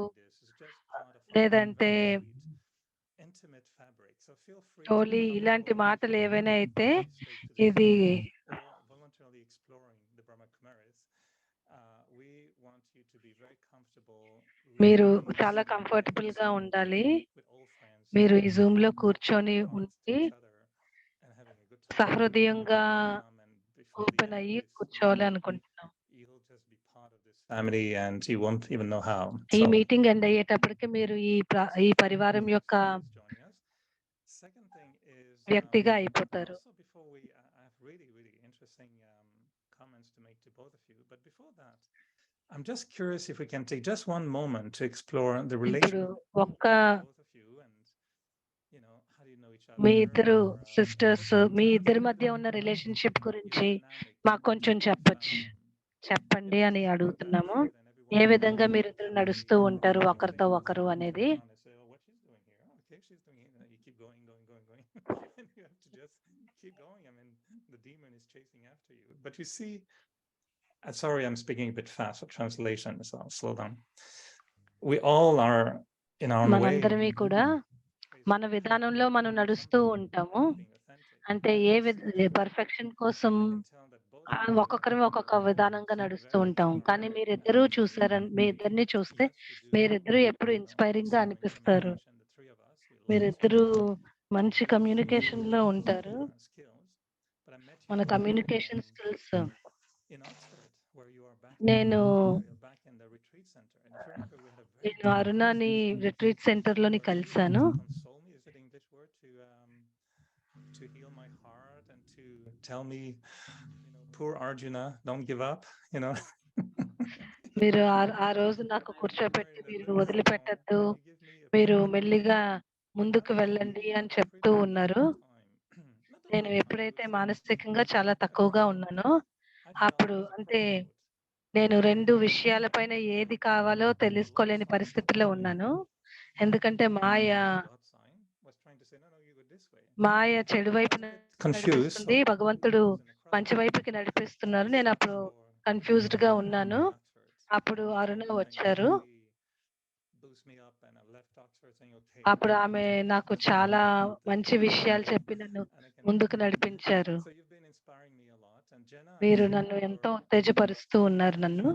లేదంటే intimate fabric. So feel free ఓలీ to come ఇలాంటి forward మాటలు if you ఏవైనా want అయితే to speak to this ఇది or voluntarily exploring the Brahma Kumaris. We want you to be very comfortable. మీరు Really చాలా sitting కంఫర్టబుల్ in గా Zoom ఉండాలి. with all friends, మీరు ఈ జూమ్ లో opening కూర్చొని your hearts to ఉండి each other and having a good time. సహృదయంగా And before the open end of అయ్యి this కూర్చోవాలి meeting, అనుకుంటున్నాం. you'll just be part of this family and you won't even know how. ఈ So, meeting end అయ్యేటప్పటికి మీరు ఈ పరివారం యొక్క joining us. Second thing is వ్యక్తిగా అయిపోతారు. also before I have really interesting comments to make to both of you. But before that, I'm just curious if we can take just one moment to explore the ఇప్పుడు relationship ఒక్క of both of you and how do you know each other? మీ ఇద్దరు or, sisters మీ ఇద్దరి మధ్య ఉన్న relationship గురించి మాకు కొంచెం చెప్పండి అని అడుగుతున్నాము. ఏ విధంగా మీరు ఇద్దరు నడుస్తూ ఉంటారు ఒకరితో ఒకరు అనేది. Okay, she's doing it. You keep going, and you have to just keep going. I mean, the demon is chasing after you. But you see, sorry, I'm speaking a bit fast for translation, so I'll slow down. We all are in our way. మనందరమీ కూడా మన విధానంలో మనం నడుస్తూ ఉంటాము. అంటే perfection కోసం ఒక్కొక్కరి ఒక్కొక్క విధానంగా నడుస్తూ ఉంటాం. కానీ మీరిద్దరూ చూసారని మీ ఇద్దరిని చూస్తే మీరిద్దరూ ఎప్పుడు ఇన్స్పైరింగ్ గా అనిపిస్తారు. మీరిద్దరూ మంచి కమ్యూనికేషన్ లో ఉంటారు. మన కమ్యూనికేషన్ స్కిల్స్ నేను అరుణాని రిట్రీట్ సెంటర్ లోని కలిశాను. To heal my heart and to tell me, poor Arjuna, don't give up, మీరు ఆ రోజు నాకు కూర్చోపెట్టి మీరు వదిలిపెట్టద్దు, మీరు మెల్లిగా ముందుకు వెళ్ళండి అని చెప్తూ ఉన్నారు. నేను ఎప్పుడైతే మానసికంగా చాలా తక్కువగా ఉన్నానో అప్పుడు అంటే నేను 2 విషయాలపైన ఏది కావాలో తెలుసుకోలేని పరిస్థితిలో ఉన్నాను. ఎందుకంటే మాయ చెడు వైపు నడిపిస్తుంది, భగవంతుడు మంచి వైపుకి నడిపిస్తున్నారు. నేను అప్పుడు కన్ఫ్యూజ్డ్ గా ఉన్నాను. అప్పుడు అరుణ వచ్చారు. అప్పుడు ఆమె నాకు చాలా మంచి విషయాలు చెప్పి నన్ను ముందుకు నడిపించారు. మీరు నన్ను ఎంతో ఉత్తేజపరుస్తూ ఉన్నారు నన్ను.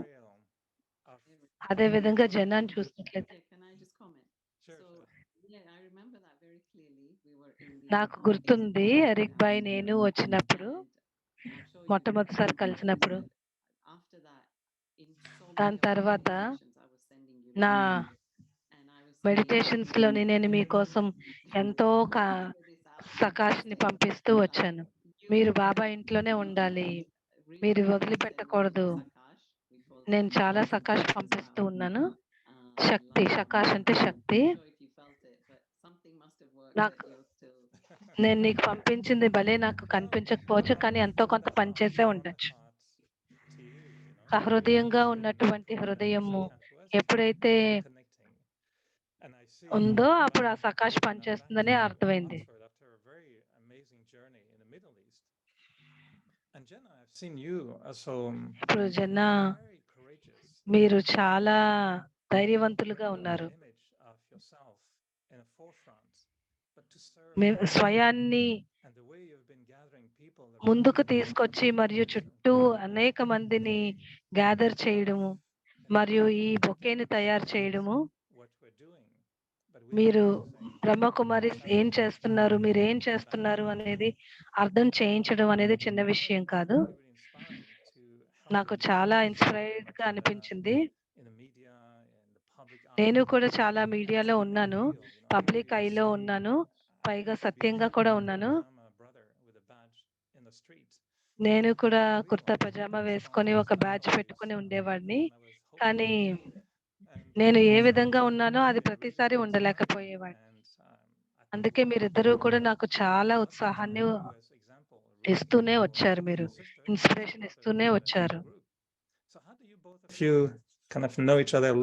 అదే విధంగా జనాన్ని చూసినట్లయితే నాకు గుర్తుంది ఎరిక్ బాయ్ నేను వచ్చినప్పుడు మొట్టమొదటిసారి కలిసినప్పుడు. దాని తర్వాత నా మెడిటేషన్స్ లోని నేను మీకోసం ఎంతో సకాష్ని పంపిస్తూ వచ్చాను. మీరు బాబా ఇంట్లోనే ఉండాలి, మీరు వదిలిపెట్టకూడదు. నేను చాలా సకాష్ పంపిస్తూ ఉన్నాను. శక్తి, సకాష్ అంటే శక్తి. నాకు నేను నీకు పంపించింది భలే నాకు కనిపించకపోవచ్చు, కానీ ఎంతో కొంత పనిచేసే ఉండొచ్చు. సహృదయంగా ఉన్నటువంటి హృదయము ఎప్పుడైతే ఉందో అప్పుడు ఆ సకాష్ పనిచేస్తుందని అర్థమైంది. ఇప్పుడు జన మీరు చాలా ధైర్యవంతులుగా ఉన్నారు. స్వయాన్ని ముందుకు తీసుకొచ్చి మరియు చుట్టూ అనేక మందిని గ్యాదర్ చేయడము మరియు ఈ బొకేని తయారు చేయడము. మీరు బ్రహ్మకుమారిస్ ఏం చేస్తున్నారు, మీరు ఏం చేస్తున్నారు అనేది అర్థం చేయించడం అనేది చిన్న విషయం కాదు. నాకు చాలా ఇన్స్పైర్డ్ గా అనిపించింది. నేను కూడా చాలా మీడియాలో ఉన్నాను, పబ్లిక్ ఐలో ఉన్నాను, పైగా సత్యంగా కూడా ఉన్నాను. నేను కూడా కుర్తా పజామా వేసుకొని ఒక బ్యాడ్జ్ పెట్టుకొని ఉండేవాడిని. కానీ నేను ఏ విధంగా ఉన్నానో అది ప్రతిసారి ఉండలేకపోయేవాడిని. అందుకే మీరిద్దరూ కూడా నాకు చాలా ఉత్సాహాన్ని ఇస్తూనే వచ్చారు, మీరు ఇన్స్పిరేషన్ ఇస్తూనే వచ్చారు.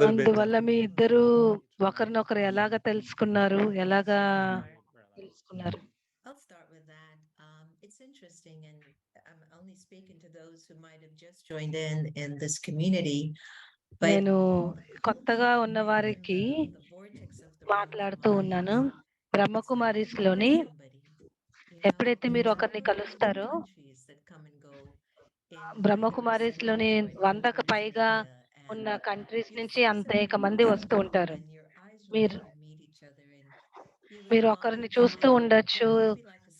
అందువల్ల మీ ఇద్దరు ఒకరినొకరు ఎలాగ తెలుసుకున్నారు, ఎలాగా తెలుసుకున్నారు? I'll start with that. It's interesting, and I'm only speaking to those who might have just joined in this community. నేను కొత్తగా ఉన్న వారికి మాట్లాడుతూ ఉన్నాను. బ్రహ్మ కుమారీస్ లోని ఎప్పుడైతే మీరు ఒకరిని కలుస్తారో బ్రహ్మ కుమారీస్ లోని 100కు పైగా ఉన్న కంట్రీస్ నుంచి అనేక మంది వస్తూ ఉంటారు. మీరు ఒకరిని చూస్తూ ఉండొచ్చు,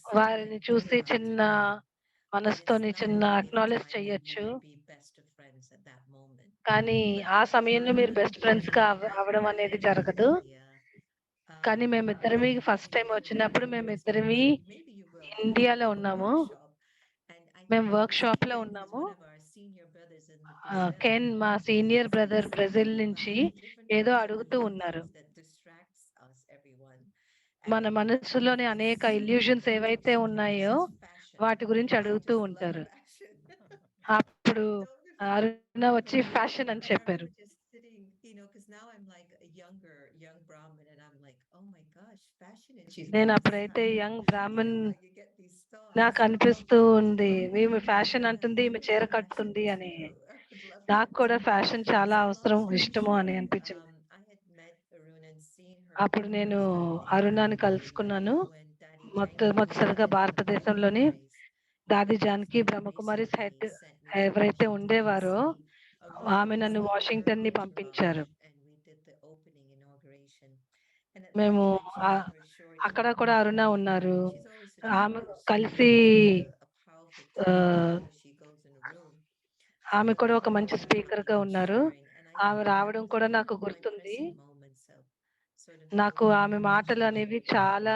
వారిని చూసి చిన్న మనసుతోని చిన్న అక్నాలెడ్జ్ చెయ్యొచ్చు. కానీ ఆ సమయంలో మీరు బెస్ట్ ఫ్రెండ్స్ గా అవడం అనేది జరగదు. కానీ మేమిద్దరమి ఫస్ట్ టైం వచ్చినప్పుడు మేమిద్దరమి ఇండియాలో ఉన్నాము. మేము వర్క్ షాప్ లో ఉన్నాము. కెన్ మా సీనియర్ బ్రదర్ బ్రెజిల్ నుంచి ఏదో అడుగుతూ ఉన్నారు. మన మనసులోని అనేక ఇల్యూషన్స్ ఏవైతే ఉన్నాయో వాటి గురించి అడుగుతూ ఉంటారు. అప్పుడు అరుణ వచ్చి ఫ్యాషన్ అని చెప్పారు. నేను అప్పుడైతే యంగ్ బ్రాహ్మణ్ నాకు అనిపిస్తూ ఉంది, ఈమె ఫ్యాషన్ అంటుంది, ఈమె చీర కట్టుకుంది అని. నాకు కూడా ఫ్యాషన్ చాలా అవసరం, ఇష్టము అని అనిపించింది. అప్పుడు నేను అరుణాని కలుసుకున్నాను. మొట్టమొదటిసారిగా భారతదేశంలోని దాది జానకి బ్రహ్మకుమారిస్ హెడ్ ఎవరైతే ఉండేవారో ఆమె నన్ను వాషింగ్టన్ ని పంపించారు. మేము అక్కడ కూడా అరుణ ఉన్నారు. ఆమె కలిసి ఆమె కూడా ఒక మంచి స్పీకర్ గా ఉన్నారు. ఆమె రావడం కూడా నాకు గుర్తుంది. నాకు ఆమె మాటలు అనేవి చాలా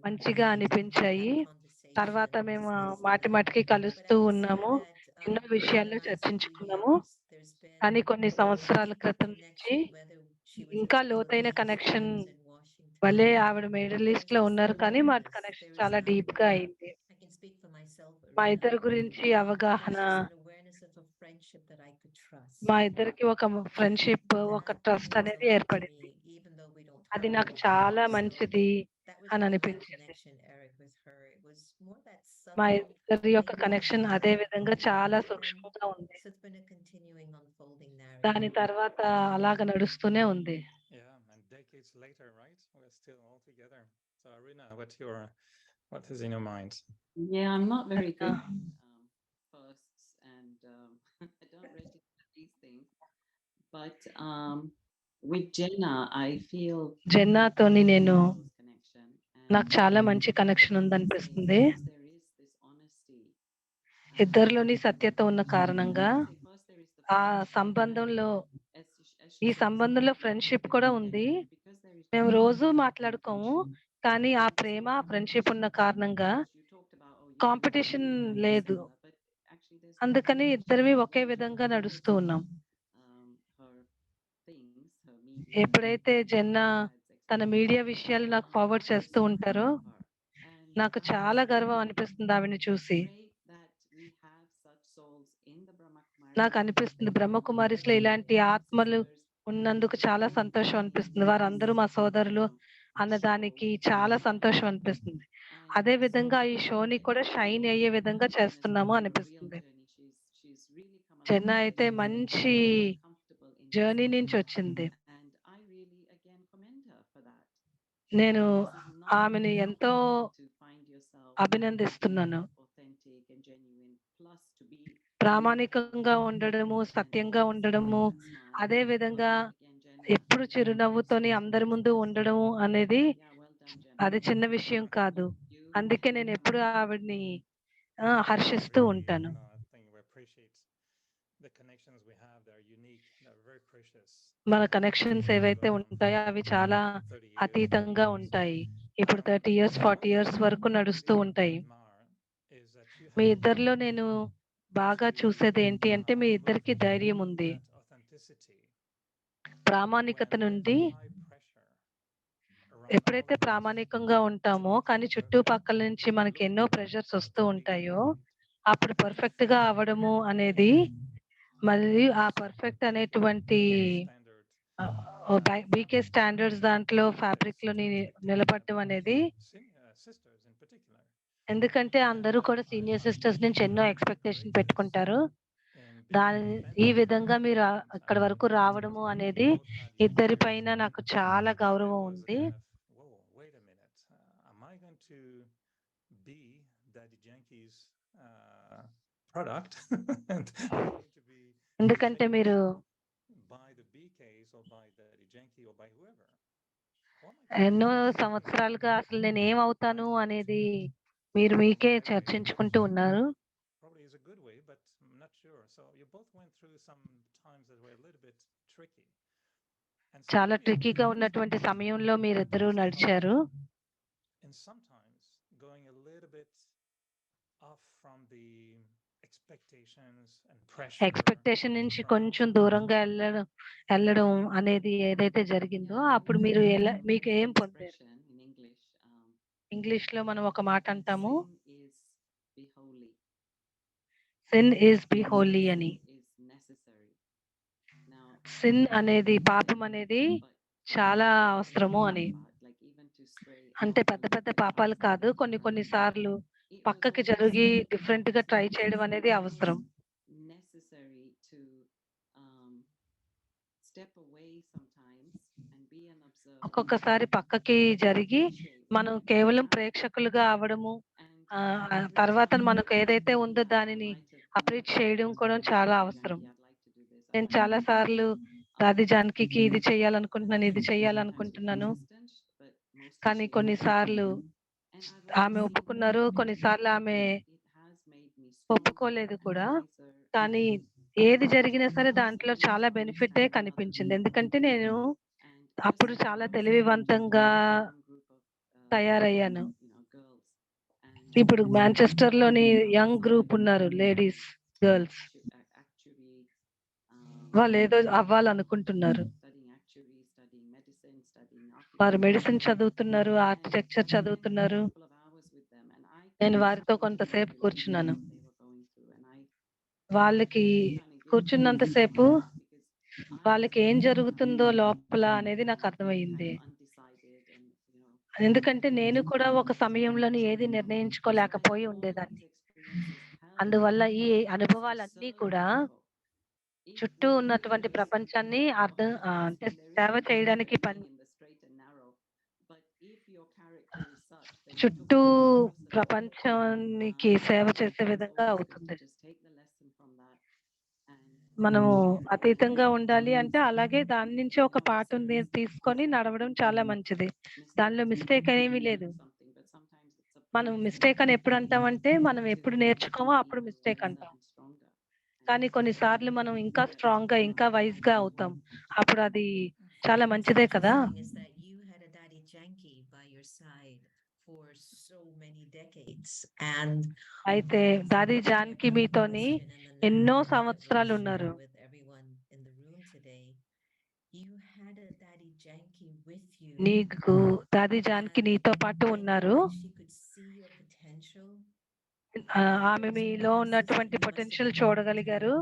మంచిగా అనిపించాయి. తర్వాత మేము మాటికి కలుస్తూ ఉన్నాము, ఎన్నో విషయాల్లో చర్చించుకున్నాము. కానీ కొన్ని సంవత్సరాల క్రితం నుంచి ఇంకా లోతైన కనెక్షన్ వల్లే ఆవిడ మిడిల్ ఈస్ట్ లో ఉన్నారు, కానీ మా కనెక్షన్ చాలా డీప్ గా అయింది. మా ఇద్దరి గురించి అవగాహన, మా ఇద్దరికి ఒక ఫ్రెండ్షిప్, ఒక ట్రస్ట్ అనేది ఏర్పడింది. అది నాకు చాలా మంచిది అని అనిపించింది. మా ఇద్దరి యొక్క కనెక్షన్ అదే విధంగా చాలా సూక్ష్మంగా ఉంది. దాని తర్వాత అలాగ నడుస్తూనే ఉంది. And decades later, right? We're still all together. So Aruna, what is in your mind? Yeah, I'm not very good firsts, and I don't register these things. But with Jenna, I feel జెన్నాతోని నాకు చాలా మంచి connection ఉందనిపిస్తుంది. ఇద్దరిలోని సత్యత ఉన్న కారణంగా ఆ సంబంధంలో ఈ సంబంధంలో friendship కూడా ఉంది. మేము రోజు మాట్లాడుకోము, కానీ ఆ ప్రేమ ఫ్రెండ్షిప్ ఉన్న కారణంగా కాంపిటీషన్ లేదు. అందుకని ఇద్దరివి ఒకే విధంగా నడుస్తూ ఉన్నాం. ఎప్పుడైతే జెన్నా తన మీడియా విషయాలు నాకు ఫార్వర్డ్ చేస్తూ ఉంటారో నాకు చాలా గర్వం అనిపిస్తుంది ఆవిడని చూసి. నాకు అనిపిస్తుంది బ్రహ్మకుమారిస్ లో ఇలాంటి ఆత్మలు ఉన్నందుకు చాలా సంతోషం అనిపిస్తుంది. వారందరూ మా సోదరులు అన్నదానికి చాలా సంతోషం అనిపిస్తుంది. అదే విధంగా ఈ షోని కూడా షైన్ అయ్యే విధంగా చేస్తున్నాము అనిపిస్తుంది. చెన్నై అయితే మంచి జర్నీ నుంచి వచ్చింది. నేను ఆమెను ఎంతో అభినందిస్తున్నాను. ప్రామాణికంగా ఉండడము, సత్యంగా ఉండడము, అదే విధంగా ఎప్పుడు చిరునవ్వుతోని అందరి ముందు ఉండడం అనేది అది చిన్న విషయం కాదు. అందుకే నేను ఎప్పుడు ఆవిడ్ని హర్షిస్తూ ఉంటాను. మన కనెక్షన్స్ ఏవైతే ఉంటాయో అవి చాలా అతీతంగా ఉంటాయి. ఇప్పుడు 30 years 40 years వరకు నడుస్తూ ఉంటాయి. మీ ఇద్దరిలో నేను బాగా చూసేది ఏంటి అంటే మీ ఇద్దరికి ధైర్యం ఉంది. ప్రామాణికత నుండి ఎప్పుడైతే ప్రామాణికంగా ఉంటామో కానీ చుట్టుపక్కల నుంచి మనకి ఎన్నో ప్రెషర్స్ వస్తూ ఉంటాయో అప్పుడు పర్ఫెక్ట్ గా అవడము అనేది, మళ్ళీ ఆ పర్ఫెక్ట్ అనేటువంటి బీకే స్టాండర్డ్స్ దాంట్లో ఫ్యాబ్రిక్ లోని నిలబడడం అనేది, ఎందుకంటే అందరూ కూడా సీనియర్ సిస్టర్స్ నుంచి ఎన్నో ఎక్స్పెక్టేషన్ పెట్టుకుంటారు. ఈ విధంగా మీరు అక్కడ వరకు రావడము అనేది ఇద్దరి పైన నాకు చాలా గౌరవం ఉంది. Janki's product. And ఎందుకంటే మీరు buy the BKs or buy the Janki or buy whoever. ఎన్నో సంవత్సరాలుగా అసలు నేను ఏమవుతాను అనేది మీరు మీకే చర్చించుకుంటూ ఉన్నారు. Probably is a good way, but I'm not sure. So you both went through some times that were a little bit tricky. చాలా ట్రికీగా ఉన్నటువంటి సమయంలో మీరిద్దరూ నడిచారు. And sometimes going a little bit off from the expectations and pressure. Expectation నుంచి కొంచెం దూరంగా వెళ్ళడం అనేది ఏదైతే జరిగిందో అప్పుడు మీరు మీకు ఏం పొందారు? ఇంగ్లీష్ లో మనం ఒక మాట అంటాము, సిన్ ఈజ్ బి హోలీ అని. సిన్ అనేది, పాపం అనేది చాలా అవసరము అని. అంటే పెద్ద పెద్ద పాపాలు కాదు, కొన్ని సార్లు పక్కకి జరిగి డిఫరెంట్ గా ట్రై చేయడం అనేది అవసరం. ఒక్కొక్కసారి పక్కకి జరిగి మనం కేవలం ప్రేక్షకులుగా అవడము, తర్వాత మనకు ఏదైతే ఉందో దానిని అప్రీచ్ చేయడం కూడా చాలా అవసరం. నేను చాలా సార్లు రాధి జానకికి ఇది చేయాలనుకుంటున్నాను, కానీ కొన్నిసార్లు ఆమె ఒప్పుకున్నారు, కొన్నిసార్లు ఆమె ఒప్పుకోలేదు కూడా. కానీ ఏది జరిగినా సరే దాంట్లో చాలా బెనిఫిటే కనిపించింది. ఎందుకంటే నేను అప్పుడు చాలా తెలివివంతంగా తయారయ్యాను. ఇప్పుడు మాంచెస్టర్ లోని యంగ్ గ్రూప్ ఉన్నారు, లేడీస్, గర్ల్స్, వాళ్ళు ఏదో అవ్వాలనుకుంటున్నారు. వారు మెడిసిన్ చదువుతున్నారు, ఆర్కిటెక్చర్ చదువుతున్నారు. నేను వారితో కొంతసేపు కూర్చున్నాను. వాళ్ళకి కూర్చున్నంతసేపు వాళ్ళకి ఏం జరుగుతుందో లోపల అనేది నాకు అర్థమయ్యింది. ఎందుకంటే నేను కూడా ఒక సమయంలోని ఏది నిర్ణయించుకోలేకపోయి ఉండేదాన్ని. అందువల్ల ఈ అనుభవాలన్నీ కూడా చుట్టూ ఉన్నటువంటి ప్రపంచాన్ని అంటే సేవ చేయడానికి చుట్టూ ప్రపంచానికి సేవ చేసే విధంగా అవుతుంది. మనము అతీతంగా ఉండాలి అంటే అలాగే దాని నుంచి ఒక పాఠం తీసుకొని నడవడం చాలా మంచిది. దానిలో మిస్టేక్ ఏమీ లేదు. మనం మిస్టేక్ అని ఎప్పుడు అంటామంటే మనం ఎప్పుడు నేర్చుకోమో అప్పుడు మిస్టేక్ అంటాం. కానీ కొన్నిసార్లు మనం ఇంకా స్ట్రాంగ్ గా, ఇంకా వైజ్ గా అవుతాం. అప్పుడు అది చాలా మంచిదే కదా. అయితే దాది జానకి మీతోని ఎన్నో సంవత్సరాలు ఉన్నారు. నీకు దాది జానకి నీతో పాటు ఉన్నారు. ఆమె మీలో ఉన్నటువంటి పొటెన్షియల్ చూడగలిగారు.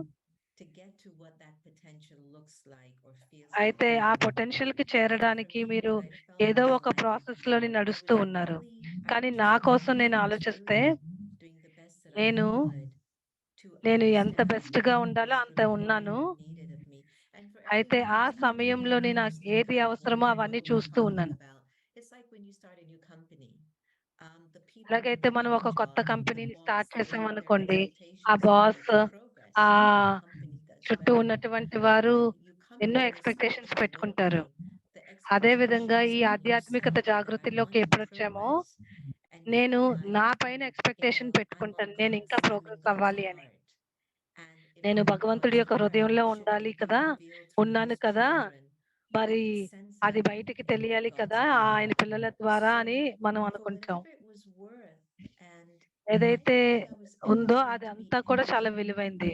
అయితే ఆ పొటెన్షియల్ కి చేరడానికి మీరు ఏదో ఒక ప్రాసెస్ లోని నడుస్తూ ఉన్నారు. కానీ నా కోసం నేను ఆలోచిస్తే నేను ఎంత బెస్ట్ గా ఉండాలో అంత ఉన్నాను. అయితే ఆ సమయంలోని నాకు ఏది అవసరమో అవన్నీ చూస్తూ ఉన్నాను. ఎలాగైతే మనం ఒక కొత్త కంపెనీని స్టార్ట్ చేసాం అనుకోండి, ఆ బాస్, ఆ చుట్టూ ఉన్నటువంటి వారు ఎన్నో ఎక్స్పెక్టేషన్స్ పెట్టుకుంటారు. అదే విధంగా ఈ ఆధ్యాత్మికత జాగృతిలోకి ఎప్పుడు వచ్చామో నేను నా పైన ఎక్స్పెక్టేషన్ పెట్టుకుంటాను, నేను ఇంకా ప్రోగ్రెస్ అవ్వాలి అని. నేను భగవంతుడి యొక్క హృదయంలో ఉండాలి కదా, ఉన్నాను కదా, మరి అది బయటికి తెలియాలి కదా ఆయన పిల్లల ద్వారా అని మనం అనుకుంటాం. ఏదైతే ఉందో అది అంతా కూడా చాలా విలువైంది.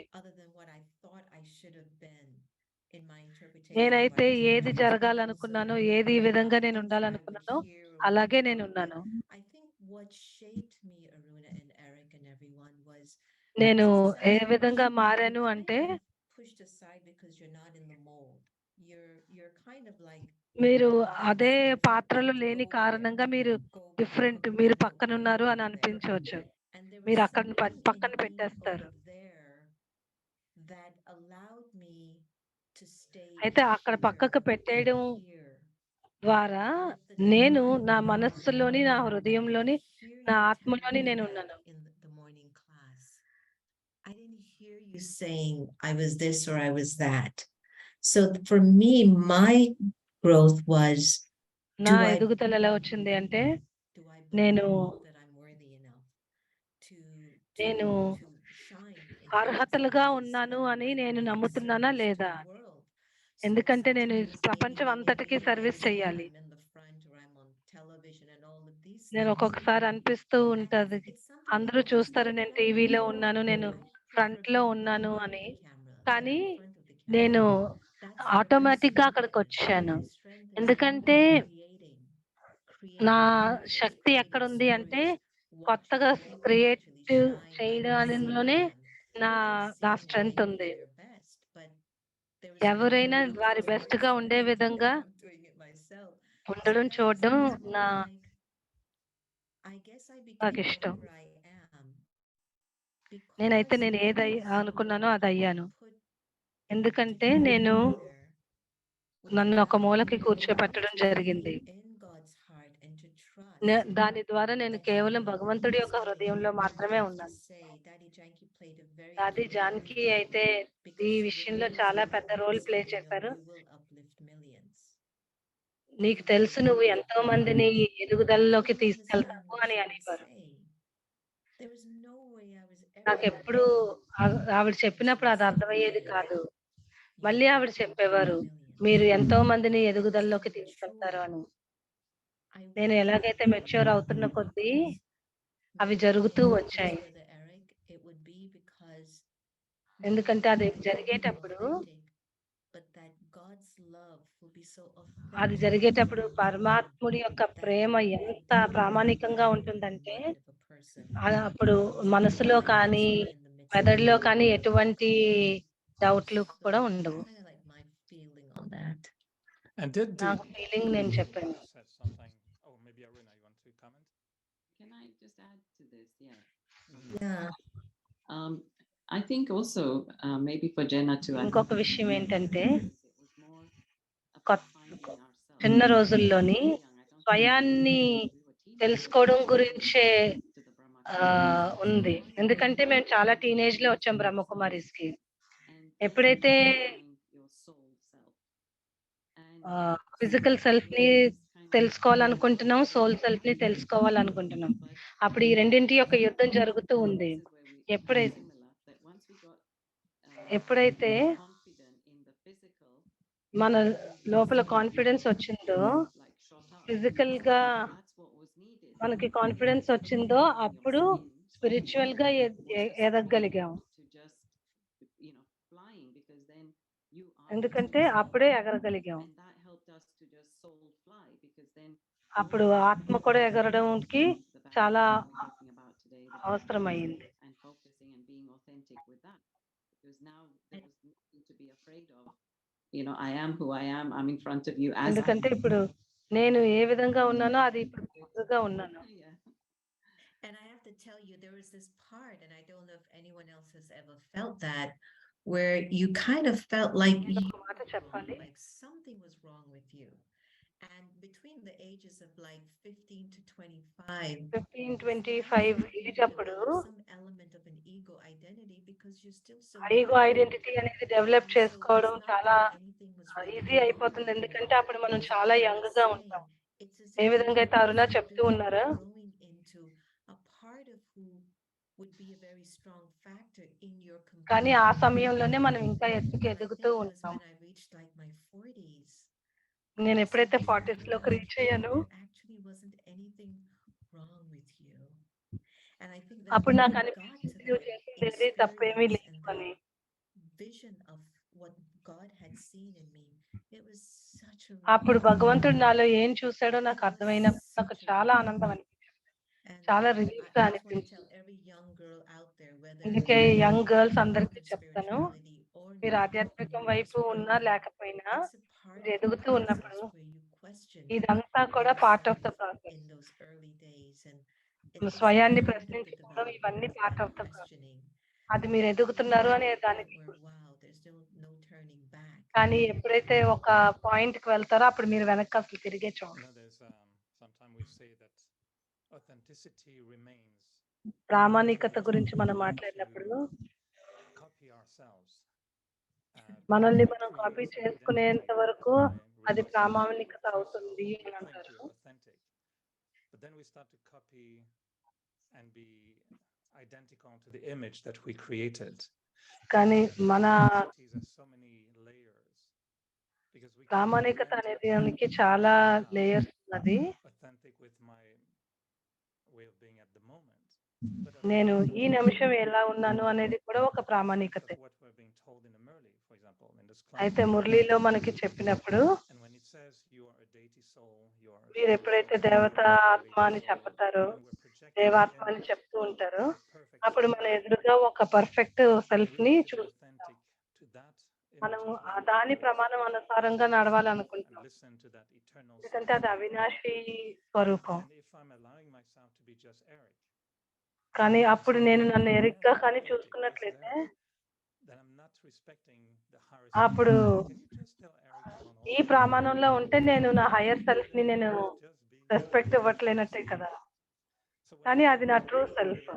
నేనైతే ఏది జరగాలనుకున్నానో, ఏది ఈ విధంగా నేను ఉండాలనుకున్నానో అలాగే నేను ఉన్నాను. నేను ఏ విధంగా మారాను అంటే, మీరు అదే పాత్రలో లేని కారణంగా మీరు డిఫరెంట్, మీరు పక్కనున్నారు అని అనిపించవచ్చు. మీరు అక్కడ పక్కన పెట్టేస్తారు. అయితే అక్కడ పక్కకు పెట్టేయడం ద్వారా నేను నా మనస్సులోని, నా హృదయంలోని, నా ఆత్మలోని నేను ఉన్నాను. you saying I was this or I was that? So for me, my growth was, నా ఎదుగుదల ఎలా వచ్చింది అంటే నేను నేను అర్హతలుగా ఉన్నాను అని నేను నమ్ముతున్నానా లేదా? ఎందుకంటే నేను ప్రపంచం అంతటికీ సర్వీస్ చేయాలి. నేను ఒక్కొక్కసారి అనిపిస్తూ ఉంటది, అందరూ చూస్తారు నేను టీవీలో ఉన్నాను, నేను ఫ్రంట్ లో ఉన్నాను అని. కానీ నేను ఆటోమేటిక్ గా అక్కడికి వచ్చాను. ఎందుకంటే నా శక్తి ఎక్కడుంది అంటే కొత్తగా క్రియేటివ్ చేయడంలోనే నా నా స్ట్రెంగ్త్ ఉంది. ఎవరైనా వారి బెస్ట్ గా ఉండే విధంగా ఉండడం చూడడం నాకు ఇష్టం. నేనైతే నేను ఏది అనుకున్నానో అది అయ్యాను. ఎందుకంటే నన్ను ఒక మూలకి కూర్చోపెట్టడం జరిగింది. దాని ద్వారా నేను కేవలం భగవంతుడి యొక్క హృదయంలో మాత్రమే ఉన్నాను. దాది జానకి అయితే ఈ విషయంలో చాలా పెద్ద రోల్ ప్లే చేశారు. నీకు తెలుసు నువ్వు ఎంతో మందిని ఎదుగుదలలోకి తీసుకెళ్తావు అని అనేవారు. నాకెప్పుడు ఆవిడ చెప్పినప్పుడు అది అర్థమయ్యేది కాదు. మళ్ళీ ఆవిడ చెప్పేవారు, మీరు ఎంతో మందిని ఎదుగుదలలోకి తీసుకెళ్తారు అని. నేను ఎలాగైతే మెచ్యూర్ అవుతున్న కొద్దీ అవి జరుగుతూ వచ్చాయి. ఎందుకంటే అది జరిగేటప్పుడు పరమాత్ముడి యొక్క ప్రేమ ఎంత ప్రామాణికంగా ఉంటుందంటే అప్పుడు మనసులో కానీ మెదడులో కానీ ఎటువంటి డౌట్లు కూడా ఉండవు. నాకు ఫీలింగ్ నేను చెప్పాను. Can I just add to this? Yeah. I think also maybe for Jenna to add. ఇంకొక విషయం ఏంటంటే చిన్న రోజుల్లోని స్వయాన్ని తెలుసుకోవడం గురించే ఉంది. ఎందుకంటే మేము చాలా టీనేజ్ లో వచ్చాం బ్రహ్మ కుమారీస్ కి. ఎప్పుడైతే ఫిజికల్ సెల్ఫ్ ని తెలుసుకోవాలనుకుంటున్నాం, సోల్ సెల్ఫ్ ని తెలుసుకోవాలనుకుంటున్నాం, అప్పుడు ఈ రెండింటి యొక్క యుద్ధం జరుగుతూ ఉంది. ఎప్పుడైతే మన లోపల కాన్ఫిడెన్స్ వచ్చిందో, ఫిజికల్ గా మనకి కాన్ఫిడెన్స్ వచ్చిందో, అప్పుడు స్పిరిచువల్ గా ఎదగగలిగాం. ఎందుకంటే అప్పుడే ఎగరగలిగాం. అప్పుడు ఆత్మ కూడా ఎగరడానికి చాలా అవసరమైంది. ఎందుకంటే ఇప్పుడు నేను ఏ విధంగా ఉన్నానో అది ఇప్పుడు ఉన్నాను. And I have to tell you, there was this part, and I don't know if anyone else has ever felt that, where you kind of felt like something was wrong with you. And between the ages of like 15 to 25, 15-25 age అప్పుడు some element of an ego identity because you're still so ego identity అనేది develop చేసుకోవడం చాలా easy అయిపోతుంది. ఎందుకంటే అప్పుడు మనం చాలా young గా ఉంటాం. ఏ విధంగా అయితే అరుణ చెప్తూ ఉన్నారో, కానీ ఆ సమయంలోనే మనం ఇంకా ఎదుగుతూ ఉంటాం. నేను ఎప్పుడైతే 40s లోకి రీచ్ అయ్యాను, అప్పుడు నాకు అనిపించింది నువ్వు చేసింది తప్పేమీ లేదు అని. అప్పుడు భగవంతుడు నాలో ఏం చూశాడో నాకు అర్థమైనప్పుడు నాకు చాలా ఆనందం అనిపించింది, చాలా రిలీఫ్ గా అనిపించింది. అందుకే యంగ్ గర్ల్స్ అందరికీ చెప్తాను, మీరు ఆధ్యాత్మికం వైపు ఉన్నా లేకపోయినా మీరు ఎదుగుతూ ఉన్నప్పుడు ఇదంతా కూడా పార్ట్ ఆఫ్ ద ప్రాసెస్. స్వయాన్ని ప్రశ్నించుకోవడం ఇవన్నీ పార్ట్ ఆఫ్ ద ప్రాసెస్. అది మీరు ఎదుగుతున్నారు అనే దానికి. కానీ ఎప్పుడైతే ఒక పాయింట్ కి వెళ్తారో అప్పుడు మీరు వెనక్కి అసలు తిరిగే చూడండి. ప్రామాణికత గురించి మనం మాట్లాడినప్పుడు మనల్ని మనం కాపీ చేసుకునేంత వరకు అది ప్రామాణికత అవుతుంది అని అంటారు. But then we start to copy and be identical to the image that we created. కానీ మన These are so many layers because we ప్రామాణికత అనే దానికి చాలా లేయర్స్ ఉన్నది. authentic with my way of being at the moment. నేను ఈ నిమిషం ఎలా ఉన్నాను అనేది కూడా ఒక ప్రామాణికతే. What we're being told in Murli, for example, in this class. అయితే మురళిలో మనకి చెప్పినప్పుడు And when it says you are a deity soul, you are మీరు ఎప్పుడైతే దేవత ఆత్మ అని చెప్తారో, దేవాత్మ అని చెప్తూ ఉంటారో, అప్పుడు మన ఎదురుగా ఒక పర్ఫెక్ట్ సెల్ఫ్ ని చూస్తాం. మనము దాని ప్రమాణం అనుసారంగా నడవాలనుకుంటాం, ఎందుకంటే అది అవినాశి స్వరూపం. కానీ అప్పుడు నేను నన్ను ఎరిగ్గా కానీ చూసుకున్నట్లయితే అప్పుడు ఈ ప్రమాణంలో ఉంటే నేను నా హయ్యర్ సెల్ఫ్ ని నేను రెస్పెక్ట్ ఇవ్వట్లేనట్టే కదా. కానీ అది నా ట్రూ సెల్ఫ్.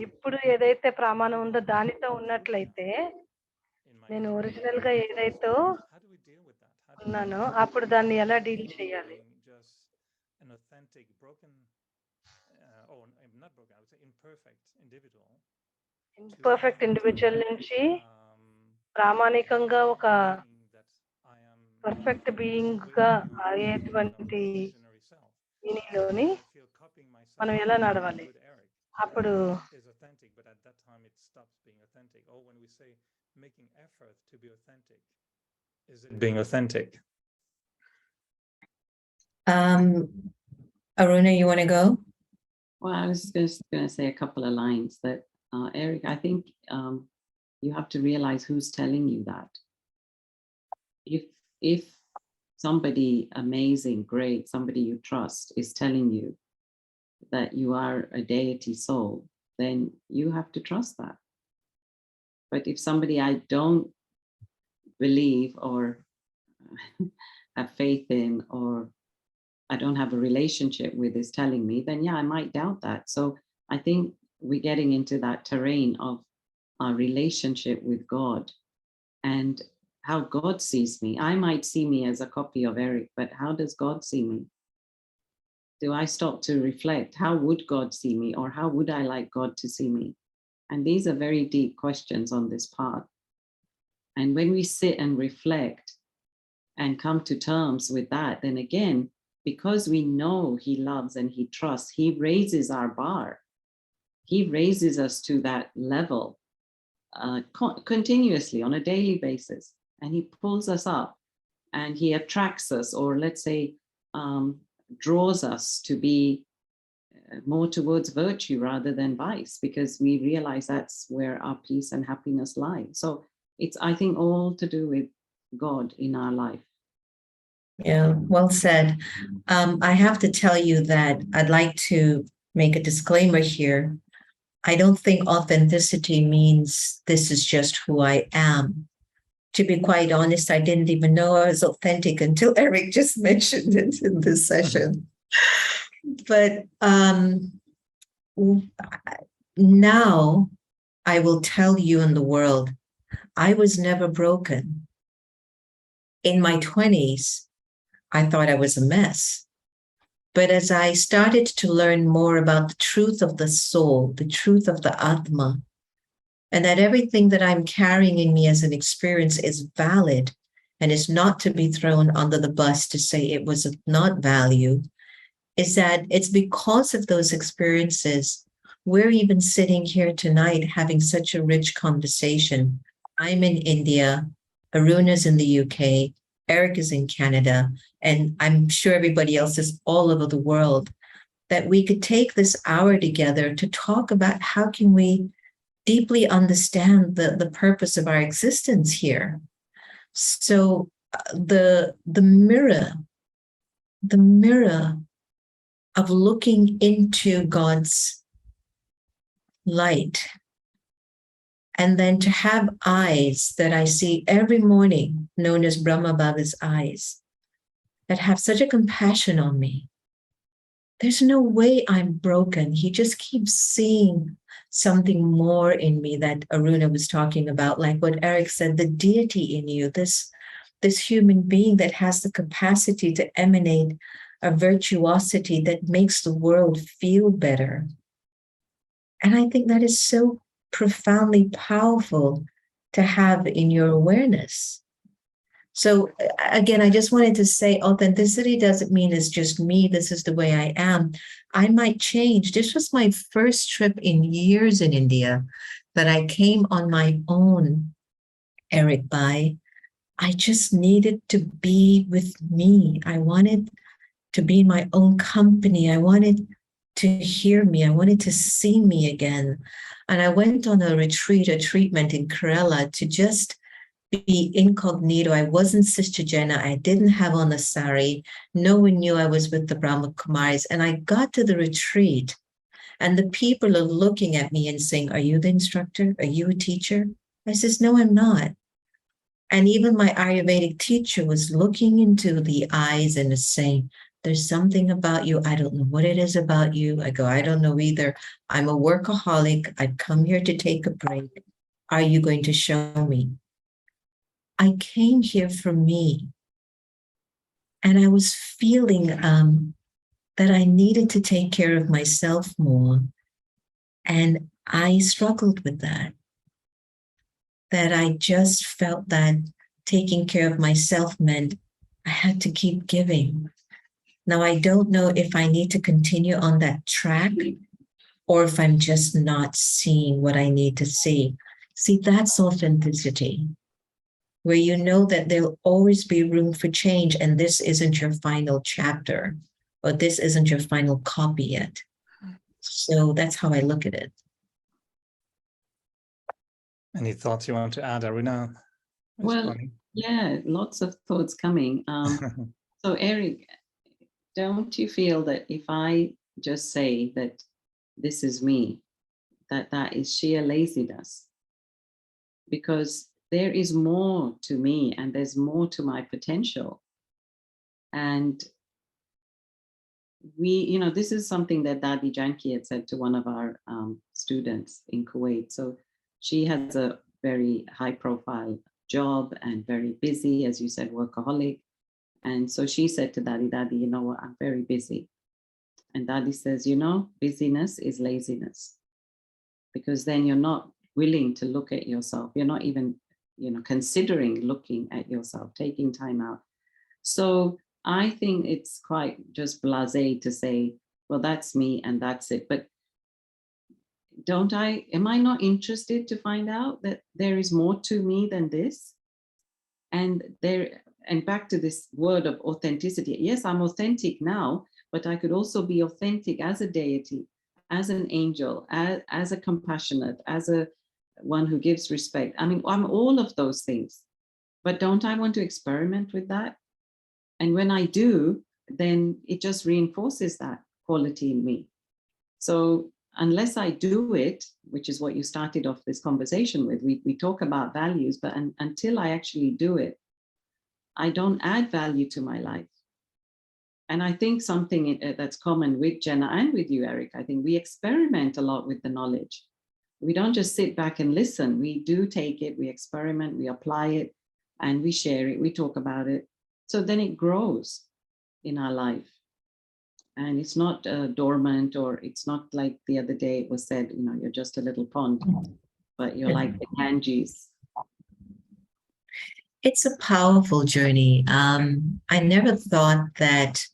ఇప్పుడు ఏదైతే ప్రమాణం ఉందో దానితో ఉన్నట్లయితే నేను ఒరిజినల్ గా ఏదైతే ఉన్నానో అప్పుడు దాన్ని ఎలా డీల్ చేయాలి? An authentic, broken, or not broken, I would say imperfect individual నుంచి ప్రామాణికంగా ఒక పర్ఫెక్ట్ బీయింగ్ గా అయ్యేటువంటి దీనిలోని మనం ఎలా నడవాలి? అప్పుడు is authentic, but at that time it stops being authentic. Or when we say making effort to be authentic, is it being authentic? Aruna, you want to go? Well, I was just going to say a couple of lines that, Eric, I think you have to realize who's telling you that. If somebody amazing, great, somebody you trust is telling you that you are a deity soul, then you have to trust that. But if somebody I don't believe or have faith in, or I don't have a relationship with is telling me, then yeah, I might doubt that. So I think we're getting into that terrain of our relationship with God and how God sees me. I might see me as a copy of Eric, but how does God see me? Do I stop to reflect? How would God see me? Or how would I like God to see me? And these are very deep questions on this path. And when we sit and reflect and come to terms with that, then again, because we know he loves and he trusts, he raises our bar. He raises us to that level continuously on a daily basis. And he pulls us up and he attracts us, or let's say, draws us to be more towards virtue rather than vice, because we realize that's where our peace and happiness lie. So it's, I think, all to do with God in our life. Yeah, well said. I have to tell you that I'd like to make a disclaimer here. I don't think authenticity means this is just who I am. To be quite honest, I didn't even know I was authentic until Eric just mentioned it in this session. But now I will tell you and the world, I was never broken. In my 20s, I thought I was a mess. But as I started to learn more about the truth of the soul, the truth of the Atma, and that everything that I'm carrying in me as an experience is valid and is not to be thrown under the bus to say it was of not value, is that it's because of those experiences we're even sitting here tonight having such a rich conversation. I'm in India, Aruna's in the UK, Eric is in Canada, and I'm sure everybody else is all over the world, that we could take this hour together to talk about how can we deeply understand the purpose of our existence here. So the mirror of looking into God's light, and then to have eyes that I see every morning, known as Brahma Baba's eyes, that have such a compassion on me, there's no way I'm broken. He just keeps seeing something more in me that Aruna was talking about, like what Eric said, the deity in you, this human being that has the capacity to emanate a virtuosity that makes the world feel better. And I think that is so profoundly powerful to have in your awareness. So again, I just wanted to say authenticity doesn't mean it's just me, this is the way I am. I might change. This was my first trip in years in India that I came on my own, Eric, by. I just needed to be with me. I wanted to be in my own company. I wanted to hear me. I wanted to see me again. And I went on a retreat, a treatment in Kerala to just be incognito. I wasn't Sister Jenna. I didn't have on a sari. No one knew I was with the Brahma Kumaris. And I got to the retreat and the people are looking at me and saying, are you the instructor? Are you a teacher? I says, no, I'm not. And even my Ayurvedic teacher was looking into the eyes and is saying, there's something about you. I don't know what it is about you. I go, I don't know either. I'm a workaholic. I've come here to take a break. Are you going to show me? I came here for me. And I was feeling that I needed to take care of myself more. And I struggled with that. That I just felt that taking care of myself meant I had to keep giving. Now, I don't know if I need to continue on that track or if I'm just not seeing what I need to see. See, that's authenticity, where you know that there'll always be room for change and this isn't your final chapter or this isn't your final copy yet. So that's how I look at it. Any thoughts you want to add, Aruna? Well, yeah, lots of thoughts coming. So Eric, don't you feel that if I just say that this is me, that is sheer laziness? Because there is more to me and there's more to my potential. And we, this is something that Dadi Janki had said to one of our students in Kuwait. So she has a very high profile job and very busy, as you said, workaholic. And so she said to Dadi, you know what, I'm very busy. And Dadi says, busyness is laziness, because then you're not willing to look at yourself. You're not even, considering looking at yourself, taking time out. So I think it's quite just blasé to say, well, that's me and that's it. But am I not interested to find out that there is more to me than this? And back to this word of authenticity. Yes, I'm authentic now, but I could also be authentic as a deity, as an angel, as a compassionate, as a one who gives respect. I mean, I'm all of those things, but don't I want to experiment with that? And when I do, then it just reinforces that quality in me. So unless I do it, which is what you started off this conversation with, we talk about values, but until I actually do it, I don't add value to my life. And I think something that's common with Jenna and with you, Eric, I think we experiment a lot with the knowledge. We don't just sit back and listen. We do take it, we experiment, we apply it, and we share it, we talk about it. So then it grows in our life. And it's not dormant, or it's not like the other day it was said, you're just a little pond, but you're like the Ganges. It's a powerful journey. I never thought that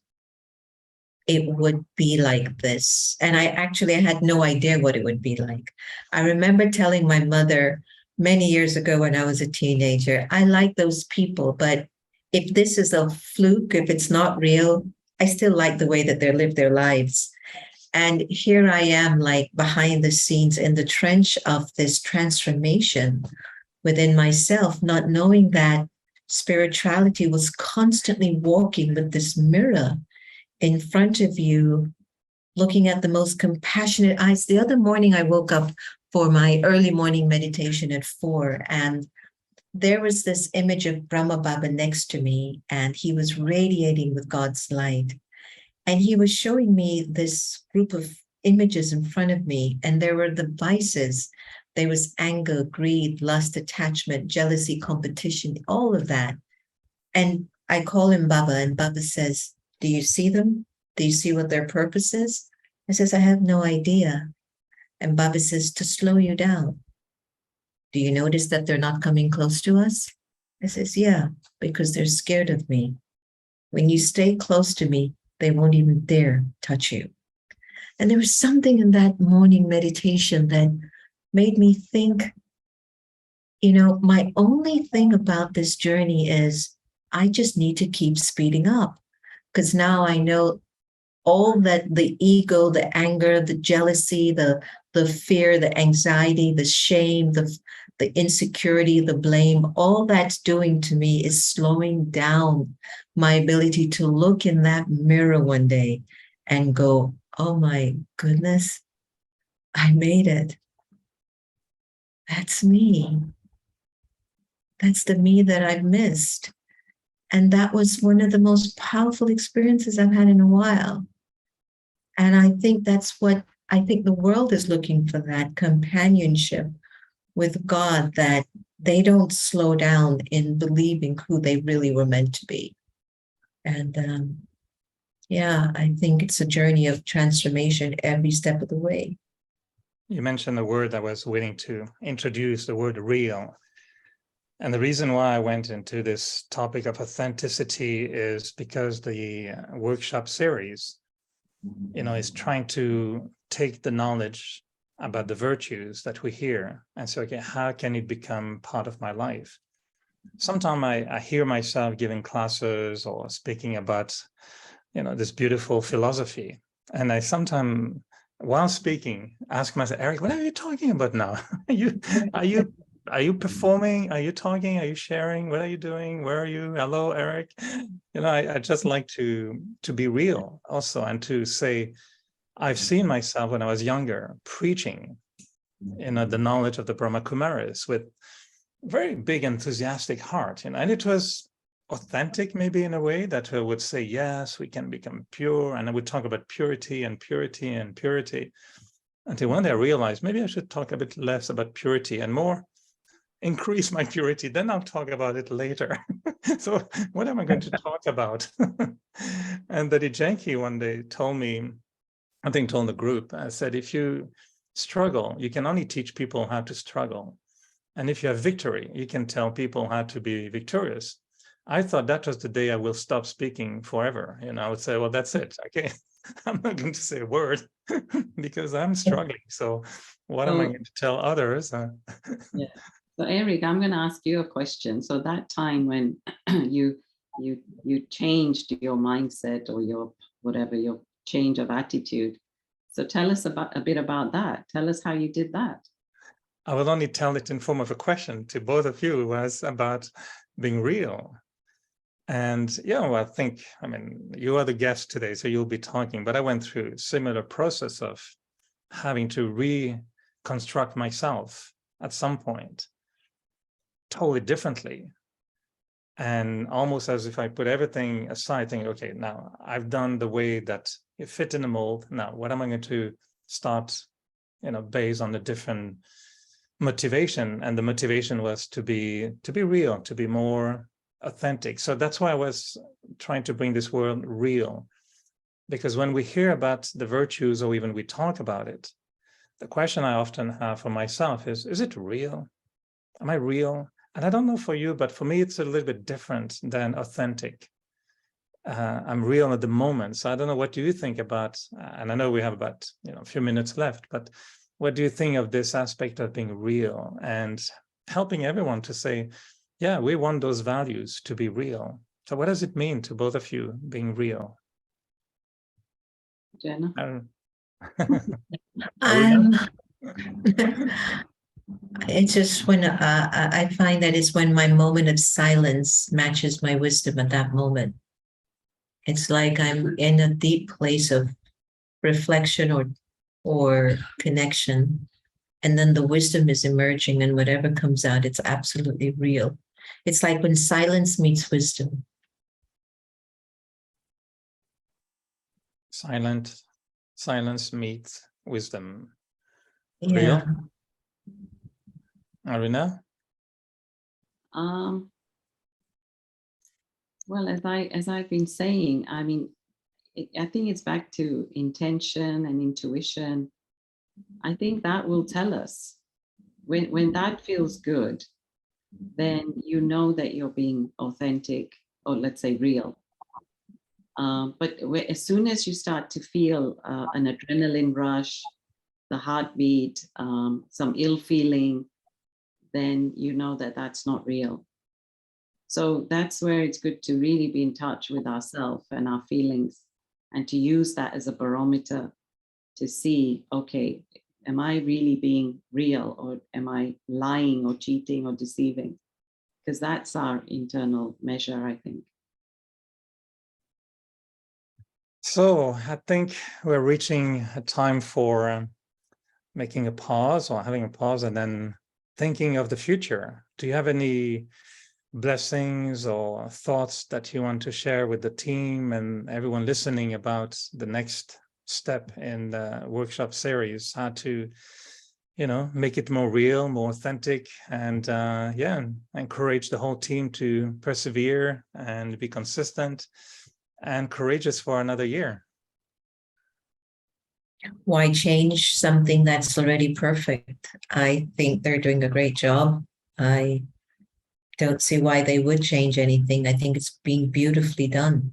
it would be like this. And I had no idea what it would be like. I remember telling my mother many years ago when I was a teenager, I like those people, but if this is a fluke, if it's not real, I still like the way that they live their lives. And here I am, like behind the scenes in the trench of this transformation within myself, not knowing that spirituality was constantly walking with this mirror in front of you, looking at the most compassionate eyes. The other morning, I woke up for my early morning meditation at 4, and there was this image of Brahma Baba next to me, and he was radiating with God's light. And he was showing me this group of images in front of me, and there were the vices. There was anger, greed, lust, attachment, jealousy, competition, all of that. And I call him Baba, and Baba says, do you see them? Do you see what their purpose is? I says, I have no idea. And Baba says, to slow you down. Do you notice that they're not coming close to us? I says, yeah, because they're scared of me. When you stay close to me, they won't even dare touch you. And there was something in that morning meditation that made me think, you know, my only thing about this journey is I just need to keep speeding up, because now I know all that the ego, the anger, the jealousy, the fear, the anxiety, the shame, the insecurity, the blame, all that's doing to me is slowing down my ability to look in that mirror one day and go, oh my goodness, I made it. That's me. That's the me that I've missed. And that was one of the most powerful experiences I've had in a while. And I think that's what I think the world is looking for, that companionship with God, that they don't slow down in believing who they really were meant to be. And yeah, I think it's a journey of transformation every step of the way. You mentioned the word I was waiting to introduce, the word real. And the reason why I went into this topic of authenticity is because the workshop series, you know, is trying to take the knowledge about the virtues that we hear and say, okay, how can it become part of my life? Sometimes I hear myself giving classes or speaking about, you know, this beautiful philosophy. And I sometimes, while speaking, ask myself, Eric, what are you talking about now? Are you performing? Are you talking? Are you sharing? What are you doing? Where are you? Hello, Eric. You know, I just like to be real also, and to say, I've seen myself when I was younger preaching, you know, the knowledge of the Brahma Kumaris with very big enthusiastic heart, you know, and it was authentic maybe in a way that would say, yes, we can become pure. And I would talk about purity and purity and purity, until one day I realized maybe I should talk a bit less about purity and more increase my purity, then I'll talk about it later. So what am I going to talk about? And Daddy Janki one day told me, I think told the group, I said, if you struggle, you can only teach people how to struggle. And if you have victory, you can tell people how to be victorious. I thought that was the day I will stop speaking forever. You know, I would say, well, that's it. Okay, I'm not going to say a word because I'm struggling. So what am I going to tell others? Yeah. So Eric, I'm going to ask you a question. So that time when you changed your mindset or your whatever, your change of attitude. So tell us a bit about that. Tell us how you did that. I will only tell it in form of a question to both of you, was about being real. And yeah, well, I mean, you are the guest today, so you'll be talking, but I went through a similar process of having to reconstruct myself at some point, totally differently. And almost as if I put everything aside, thinking, okay, now I've done the way that it fit in the mold. Now, what am I going to start, you know, based on a different motivation? And the motivation was to be real, to be more authentic. So that's why I was trying to bring this word real, because when we hear about the virtues or even we talk about it, the question I often have for myself is it real? Am I real? And I don't know for you, but for me, it's a little bit different than authentic. I'm real at the moment. So I don't know, what do you think about, and I know we have about, you know, a few minutes left, but what do you think of this aspect of being real and helping everyone to say, yeah, we want those values to be real. So what does it mean to both of you being real? Jenna? It's just when I find that it's when my moment of silence matches my wisdom at that moment. It's like I'm in a deep place of reflection or connection, and then the wisdom is emerging, and whatever comes out, it's absolutely real. It's like when silence meets wisdom. Silence meets wisdom. Yeah. Real? Aruna? Well, as I've been saying, I mean, I think it's back to intention and intuition. I think that will tell us when that feels good, then you know that you're being authentic, or let's say real. But as soon as you start to feel an adrenaline rush, the heartbeat, some ill feeling, then you know that that's not real. So that's where it's good to really be in touch with ourselves and our feelings, and to use that as a barometer to see, okay, am I really being real, or am I lying or cheating or deceiving? Because that's our internal measure, I think. So I think we're reaching a time for making a pause, or having a pause, and then thinking of the future. Do you have any blessings or thoughts that you want to share with the team and everyone listening about the next step in the workshop series, how to, you know, make it more real, more authentic, and encourage the whole team to persevere and be consistent and courageous for another year? Why change something that's already perfect? I think they're doing a great job. I don't see why they would change anything. I think it's being beautifully done.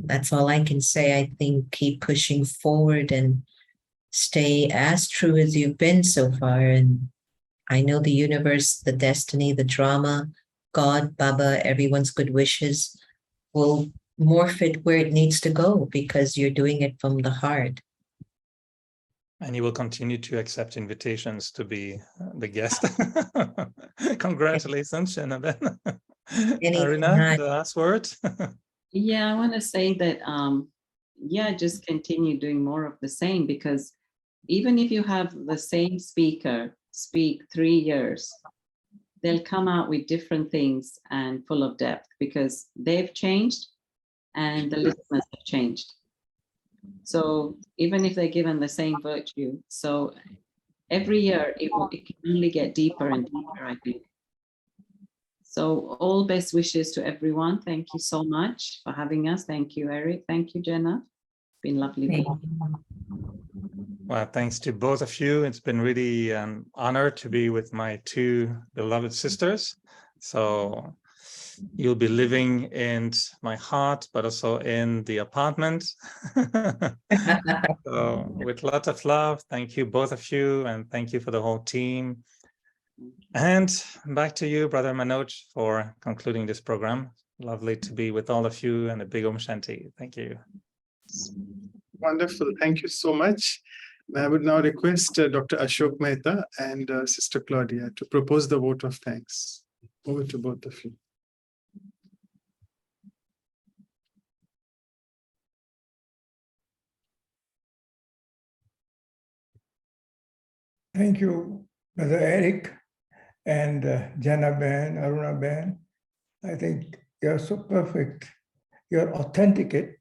That's all I can say. I think keep pushing forward and stay as true as you've been so far. And I know the universe, the destiny, the drama, God, Baba, everyone's good wishes will morph it where it needs to go, because you're doing it from the heart. And you will continue to accept invitations to be the guest. Congratulations, Jenna. Aruna, the last word. Yeah, I want to say that, just continue doing more of the same, because even if you have the same speaker speak 3 years, they'll come out with different things and full of depth, because they've changed and the listeners have changed. So even if they're given the same virtue, so every year it can only get deeper and deeper, I think. So all best wishes to everyone. Thank you so much for having us. Thank you, Eric. Thank you, Jenna. It's been lovely. Well, thanks to both of you. It's been really an honor to be with my two beloved sisters. So you'll be living in my heart, but also in the apartment. So with lots of love, thank you, both of you, and thank you for the whole team. And back to you, Brother Manoj, for concluding this program. Lovely to be with all of you, and a big Om Shanti. Thank you. Wonderful. Thank you so much. I would now request Dr. Ashok Mehta and Sister Claudia to propose the vote of thanks. Over to both of you. Thank you, Brother Eric and Jana Ben, Aruna Ben. I think you're so perfect. You are authentic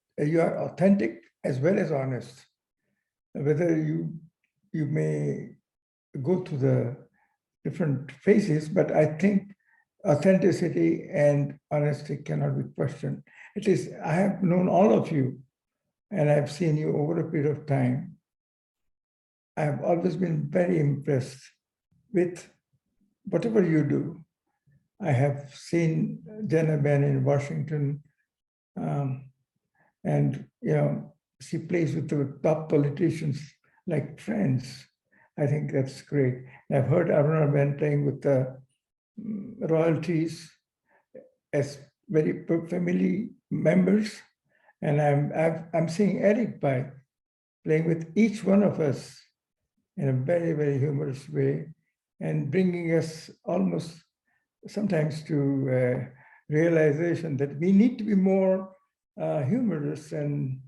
as well as honest. Whether you may go to the different phases, but I think authenticity and honesty cannot be questioned. At least I have known all of you, and I've seen you over a period of time. I have always been very impressed with whatever you do. I have seen Jenna Ben in Washington, and she plays with the top politicians like friends. I think that's great. I've heard Aruna Ben playing with the royalties as very family members, and I'm seeing Eric by playing with each one of us in a very, very humorous way, and bringing us almost sometimes to realization that we need to be more humorous and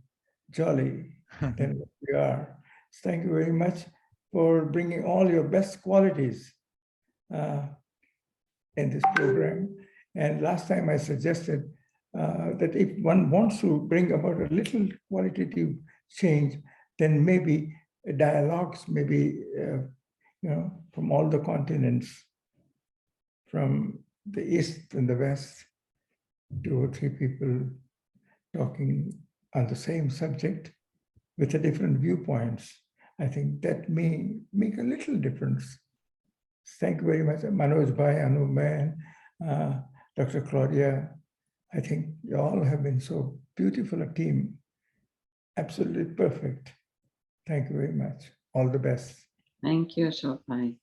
jolly than what we are. So thank you very much for bringing all your best qualities in this program. And last time I suggested that if one wants to bring about a little qualitative change, then maybe dialogues, maybe from all the continents, from the East and the West, 2 or 3 people talking on the same subject with a different viewpoints. I think that may make a little difference. Thank you very much, Manoj Bhai, Anu Man, Dr. Claudia. I think you all have been so beautiful a team, absolutely perfect. Thank you very much. All the best. Thank you, Ashok Bhai.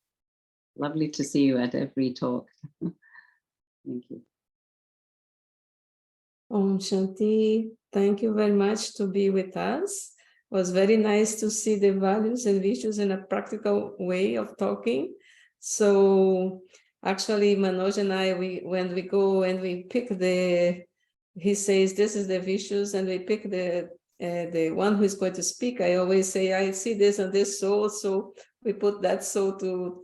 Lovely to see you at every talk. Thank you. Om Shanti, thank you very much to be with us. It was very nice to see the values and virtues in a practical way of talking. So actually, Manoj and I, when we go and we pick he says this is the virtues, and we pick the one who is going to speak. I always say, I see this and this soul, so we put that soul to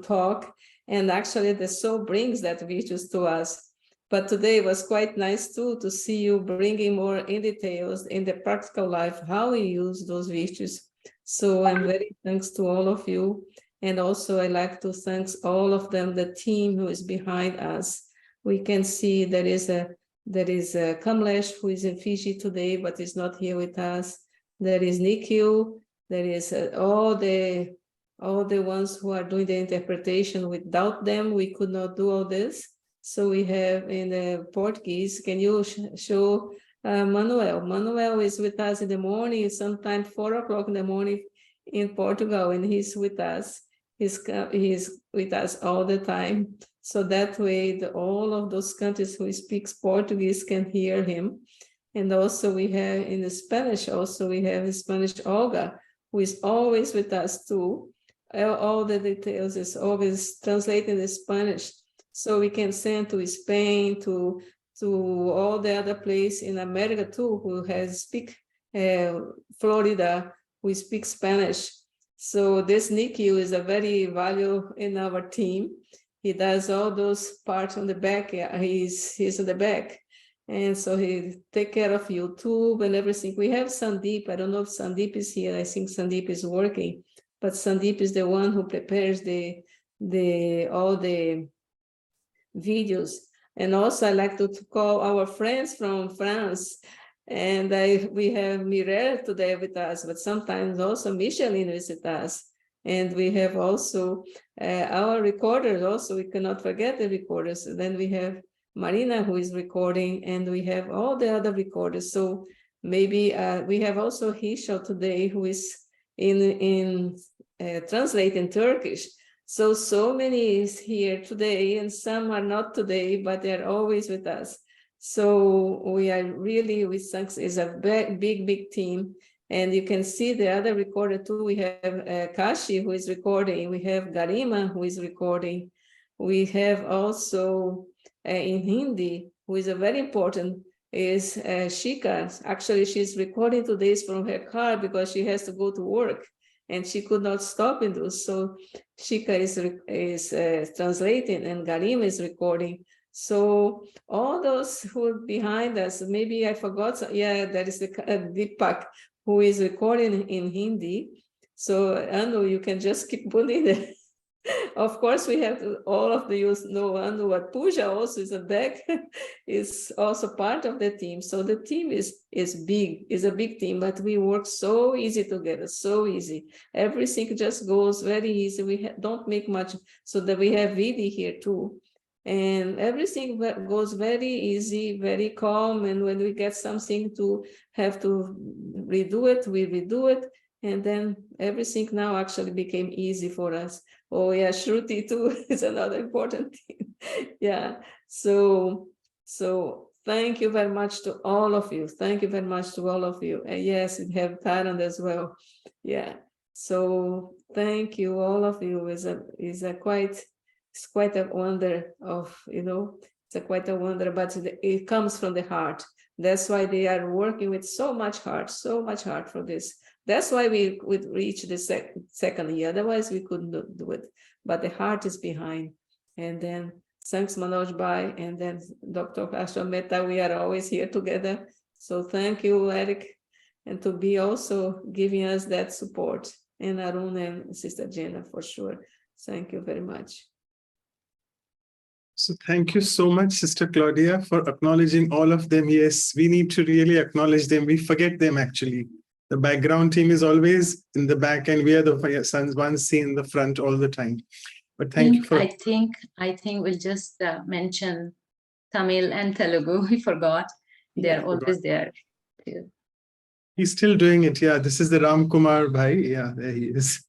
talk. And actually, the soul brings that virtues to us. But today it was quite nice too to see you bringing more in details in the practical life, how we use those virtues. So I'm very thanks to all of you. And also I like to thank all of them, the team who is behind us. We can see there is Kamlesh, who is in Fiji today, but is not here with us. There is Nikhil. There is all the ones who are doing the interpretation. Without them, we could not do all this. So we have in the Portuguese, can you show Manuel? Manuel is with us in the morning, sometimes 4 o'clock in the morning in Portugal, and he's with us. He's with us all the time. So that way, all of those countries who speaks Portuguese can hear him. And also we have in the Spanish, we have in Spanish Olga, who is always with us too. All the details is always translated in Spanish. So we can send to Spain, to all the other places in America too, who speak Florida, who speak Spanish. So this Nikhil is a very valuable in our team. He does all those parts on the back. He's in the back. And so he take care of YouTube and everything. We have Sandeep. I don't know if Sandeep is here. I think Sandeep is working, but Sandeep is the one who prepares all the videos. And also I like to call our friends from France, and we have Mireille today with us, but sometimes also Micheline is with us. And we have also our recorders also, we cannot forget the recorders. And then we have Marina, who is recording, and we have all the other recorders. So maybe we have also Hishal today, who is in translating Turkish. So many is here today, and some are not today, but they're always with us. So we are really, with thanks, is a big team. And you can see the other recorder too. We have Kashi, who is recording. We have Garima, who is recording. We have also in Hindi, who is a very important, is Shika. Actually, she's recording today from her car because she has to go to work, and she could not stop in those. So Shika is translating, and Garima is recording. So all those who are behind us, maybe I forgot. Yeah, there is the Deepak, who is recording in Hindi. So Anu, you can just keep putting it. Of course, we have to, all of you know Anu, but Pooja also is a back, is also part of the team. So the team is a big team, but we work so easy together, so easy. Everything just goes very easy. We don't make much, so that we have Vidi here too. And everything goes very easy, very calm. And when we get something to have to redo it, we redo it. And then everything now actually became easy for us. Oh yeah, Shruti too is another important thing. Yeah, so thank you very much to all of you. Thank you very much to all of you. And yes, we have Tarand as well. Yeah, so thank you, all of you. It's quite a wonder of, it's quite a wonder, but it comes from the heart. That's why they are working with so much heart for this. That's why we would reach the second year. Otherwise, we couldn't do it. But the heart is behind. And then Thanks, Manoj Bhai, and then Dr. Ashwin Mehta. We are always here together. So thank you, Eric, and to be also giving us that support, and Arun and Sister Jenna for sure. Thank you very much. So thank you so much, Sister Claudia, for acknowledging all of them. Yes, we need to really acknowledge them. We forget them actually. The background team is always in the back, and we are the ones seen in the front all the time. But thank you for. I think we'll just mention Tamil and Telugu. We forgot. They're always there too. He's still doing it. Yeah, this is the Ram Kumar Bhai. Yeah, there he is.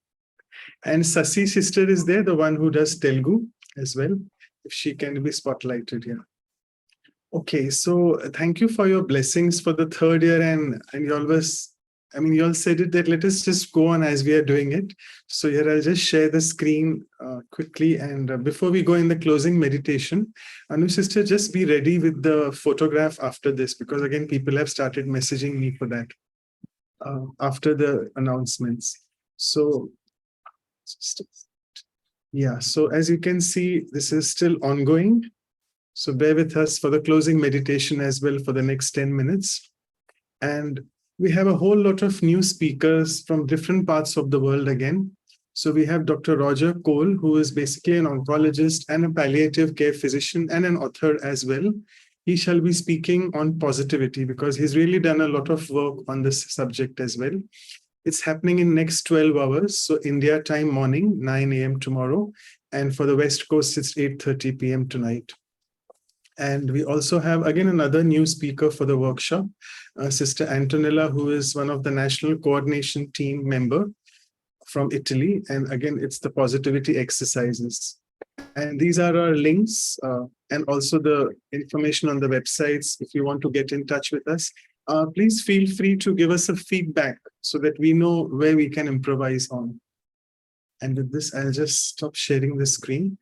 And Sasi sister is there, the one who does Telugu as well. If she can be spotlighted, yeah. Okay, so thank you for your blessings for the third year, and you always, you all said it that let us just go on as we are doing it. So here I'll just share the screen quickly, and before we go in the closing meditation, Anu sister, just be ready with the photograph after this, because again people have started messaging me for that after the announcements. So yeah, so as you can see, this is still ongoing. So bear with us for the closing meditation as well for the next 10 minutes. And we have a whole lot of new speakers from different parts of the world again. So we have Dr. Roger Cole, who is basically an oncologist and a palliative care physician and an author as well. He shall be speaking on positivity because he's really done a lot of work on this subject as well. It's happening in next 12 hours. So India time morning, 9 a.m. tomorrow. And for the West Coast, it's 8:30 p.m. tonight. And we also have, again, another new speaker for the workshop, Sister Antonella, who is one of the national coordination team member from Italy. And again, it's the positivity exercises. And these are our links and also the information on the websites. If you want to get in touch with us, please feel free to give us a feedback so that we know where we can improvise on. And with this, I'll just stop sharing the screen.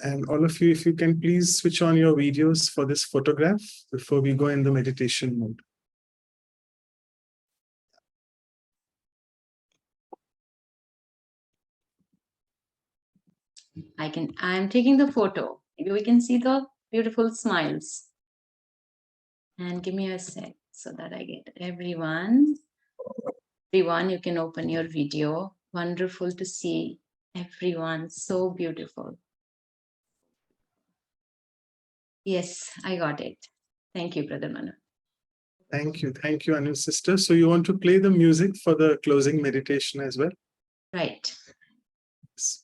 And all of you, if you can please switch on your videos for this photograph before we go in the meditation mode. I'm taking the photo. Maybe we can see the beautiful smiles. And give me a sec so that I get everyone. Everyone, you can open your video. Wonderful to see everyone. So beautiful. Yes, I got it. Thank you, Brother Manu. Thank you. Thank you, Anu sister. So you want to play the music for the closing meditation as well? Right. Yes.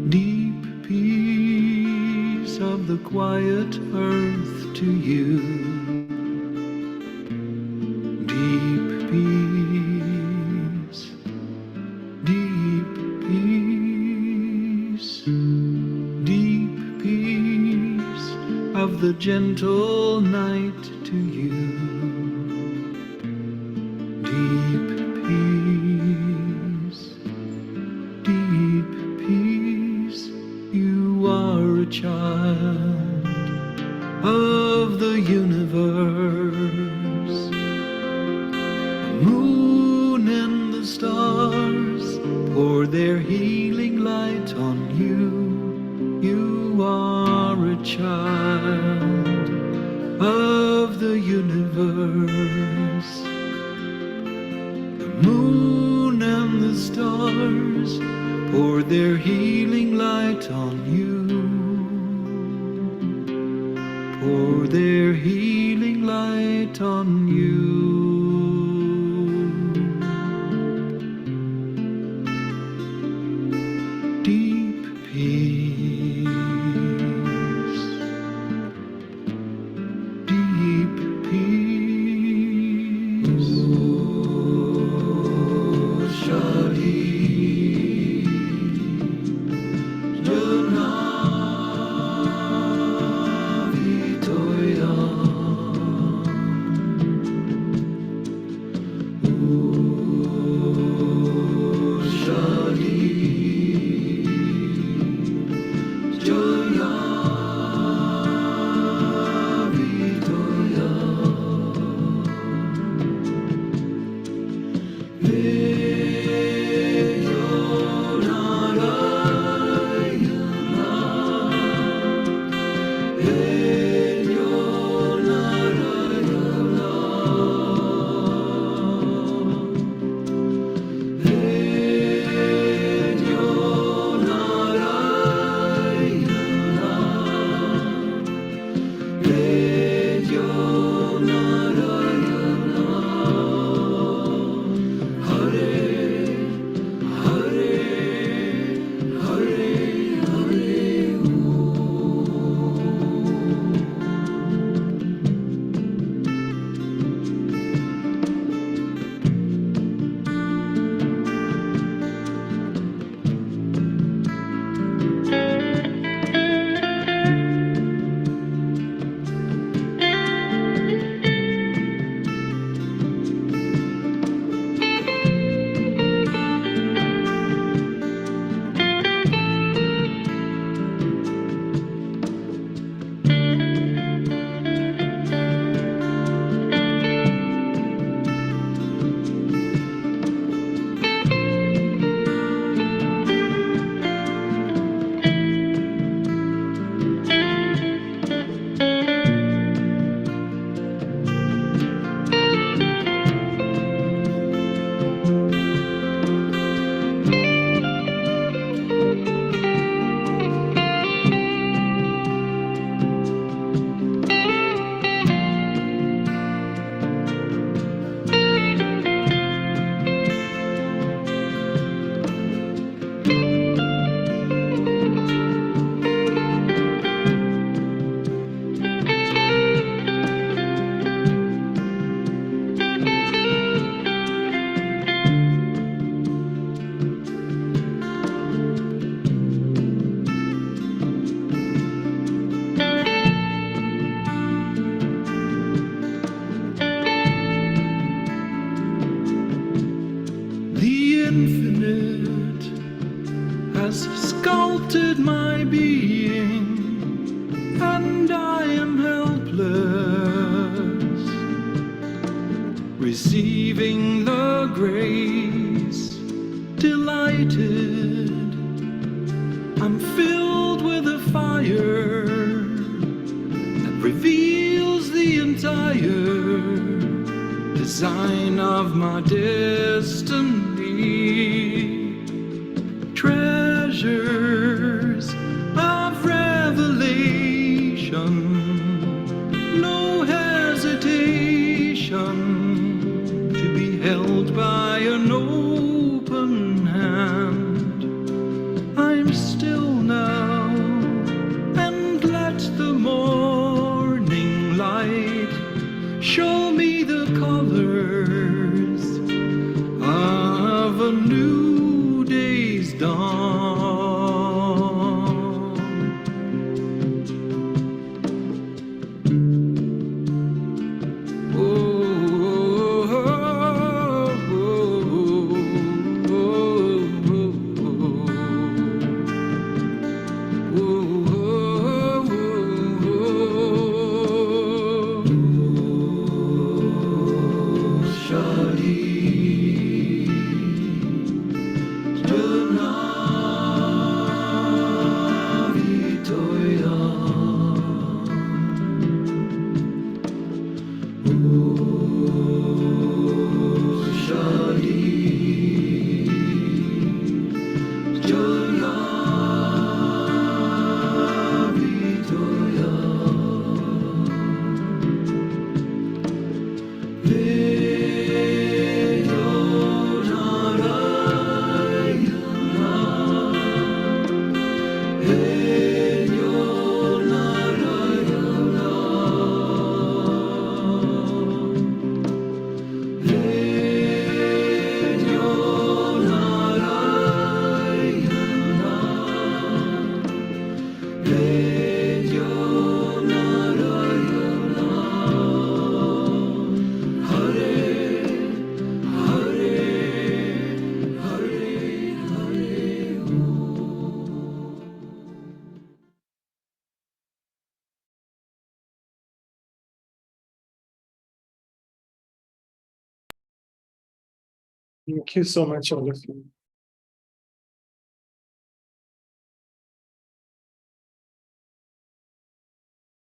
Deep peace of the quiet earth to you. Deep peace, deep peace, deep peace of the gentle night to you. Deep peace, deep peace, you are a child of the universe. The moon and the stars pour their healing light on you. You are a child of the universe. The moon and the stars pour their healing light on you. Pour their healing light on you. Deep peace, deep peace. Oh, Shadi. Jana desire, design of my destiny, treasures of revelation, no hesitation to be held by an open hand. I'm still now, and let the morning light show me the colors of a new day's dawn. Thank you so much, all of you.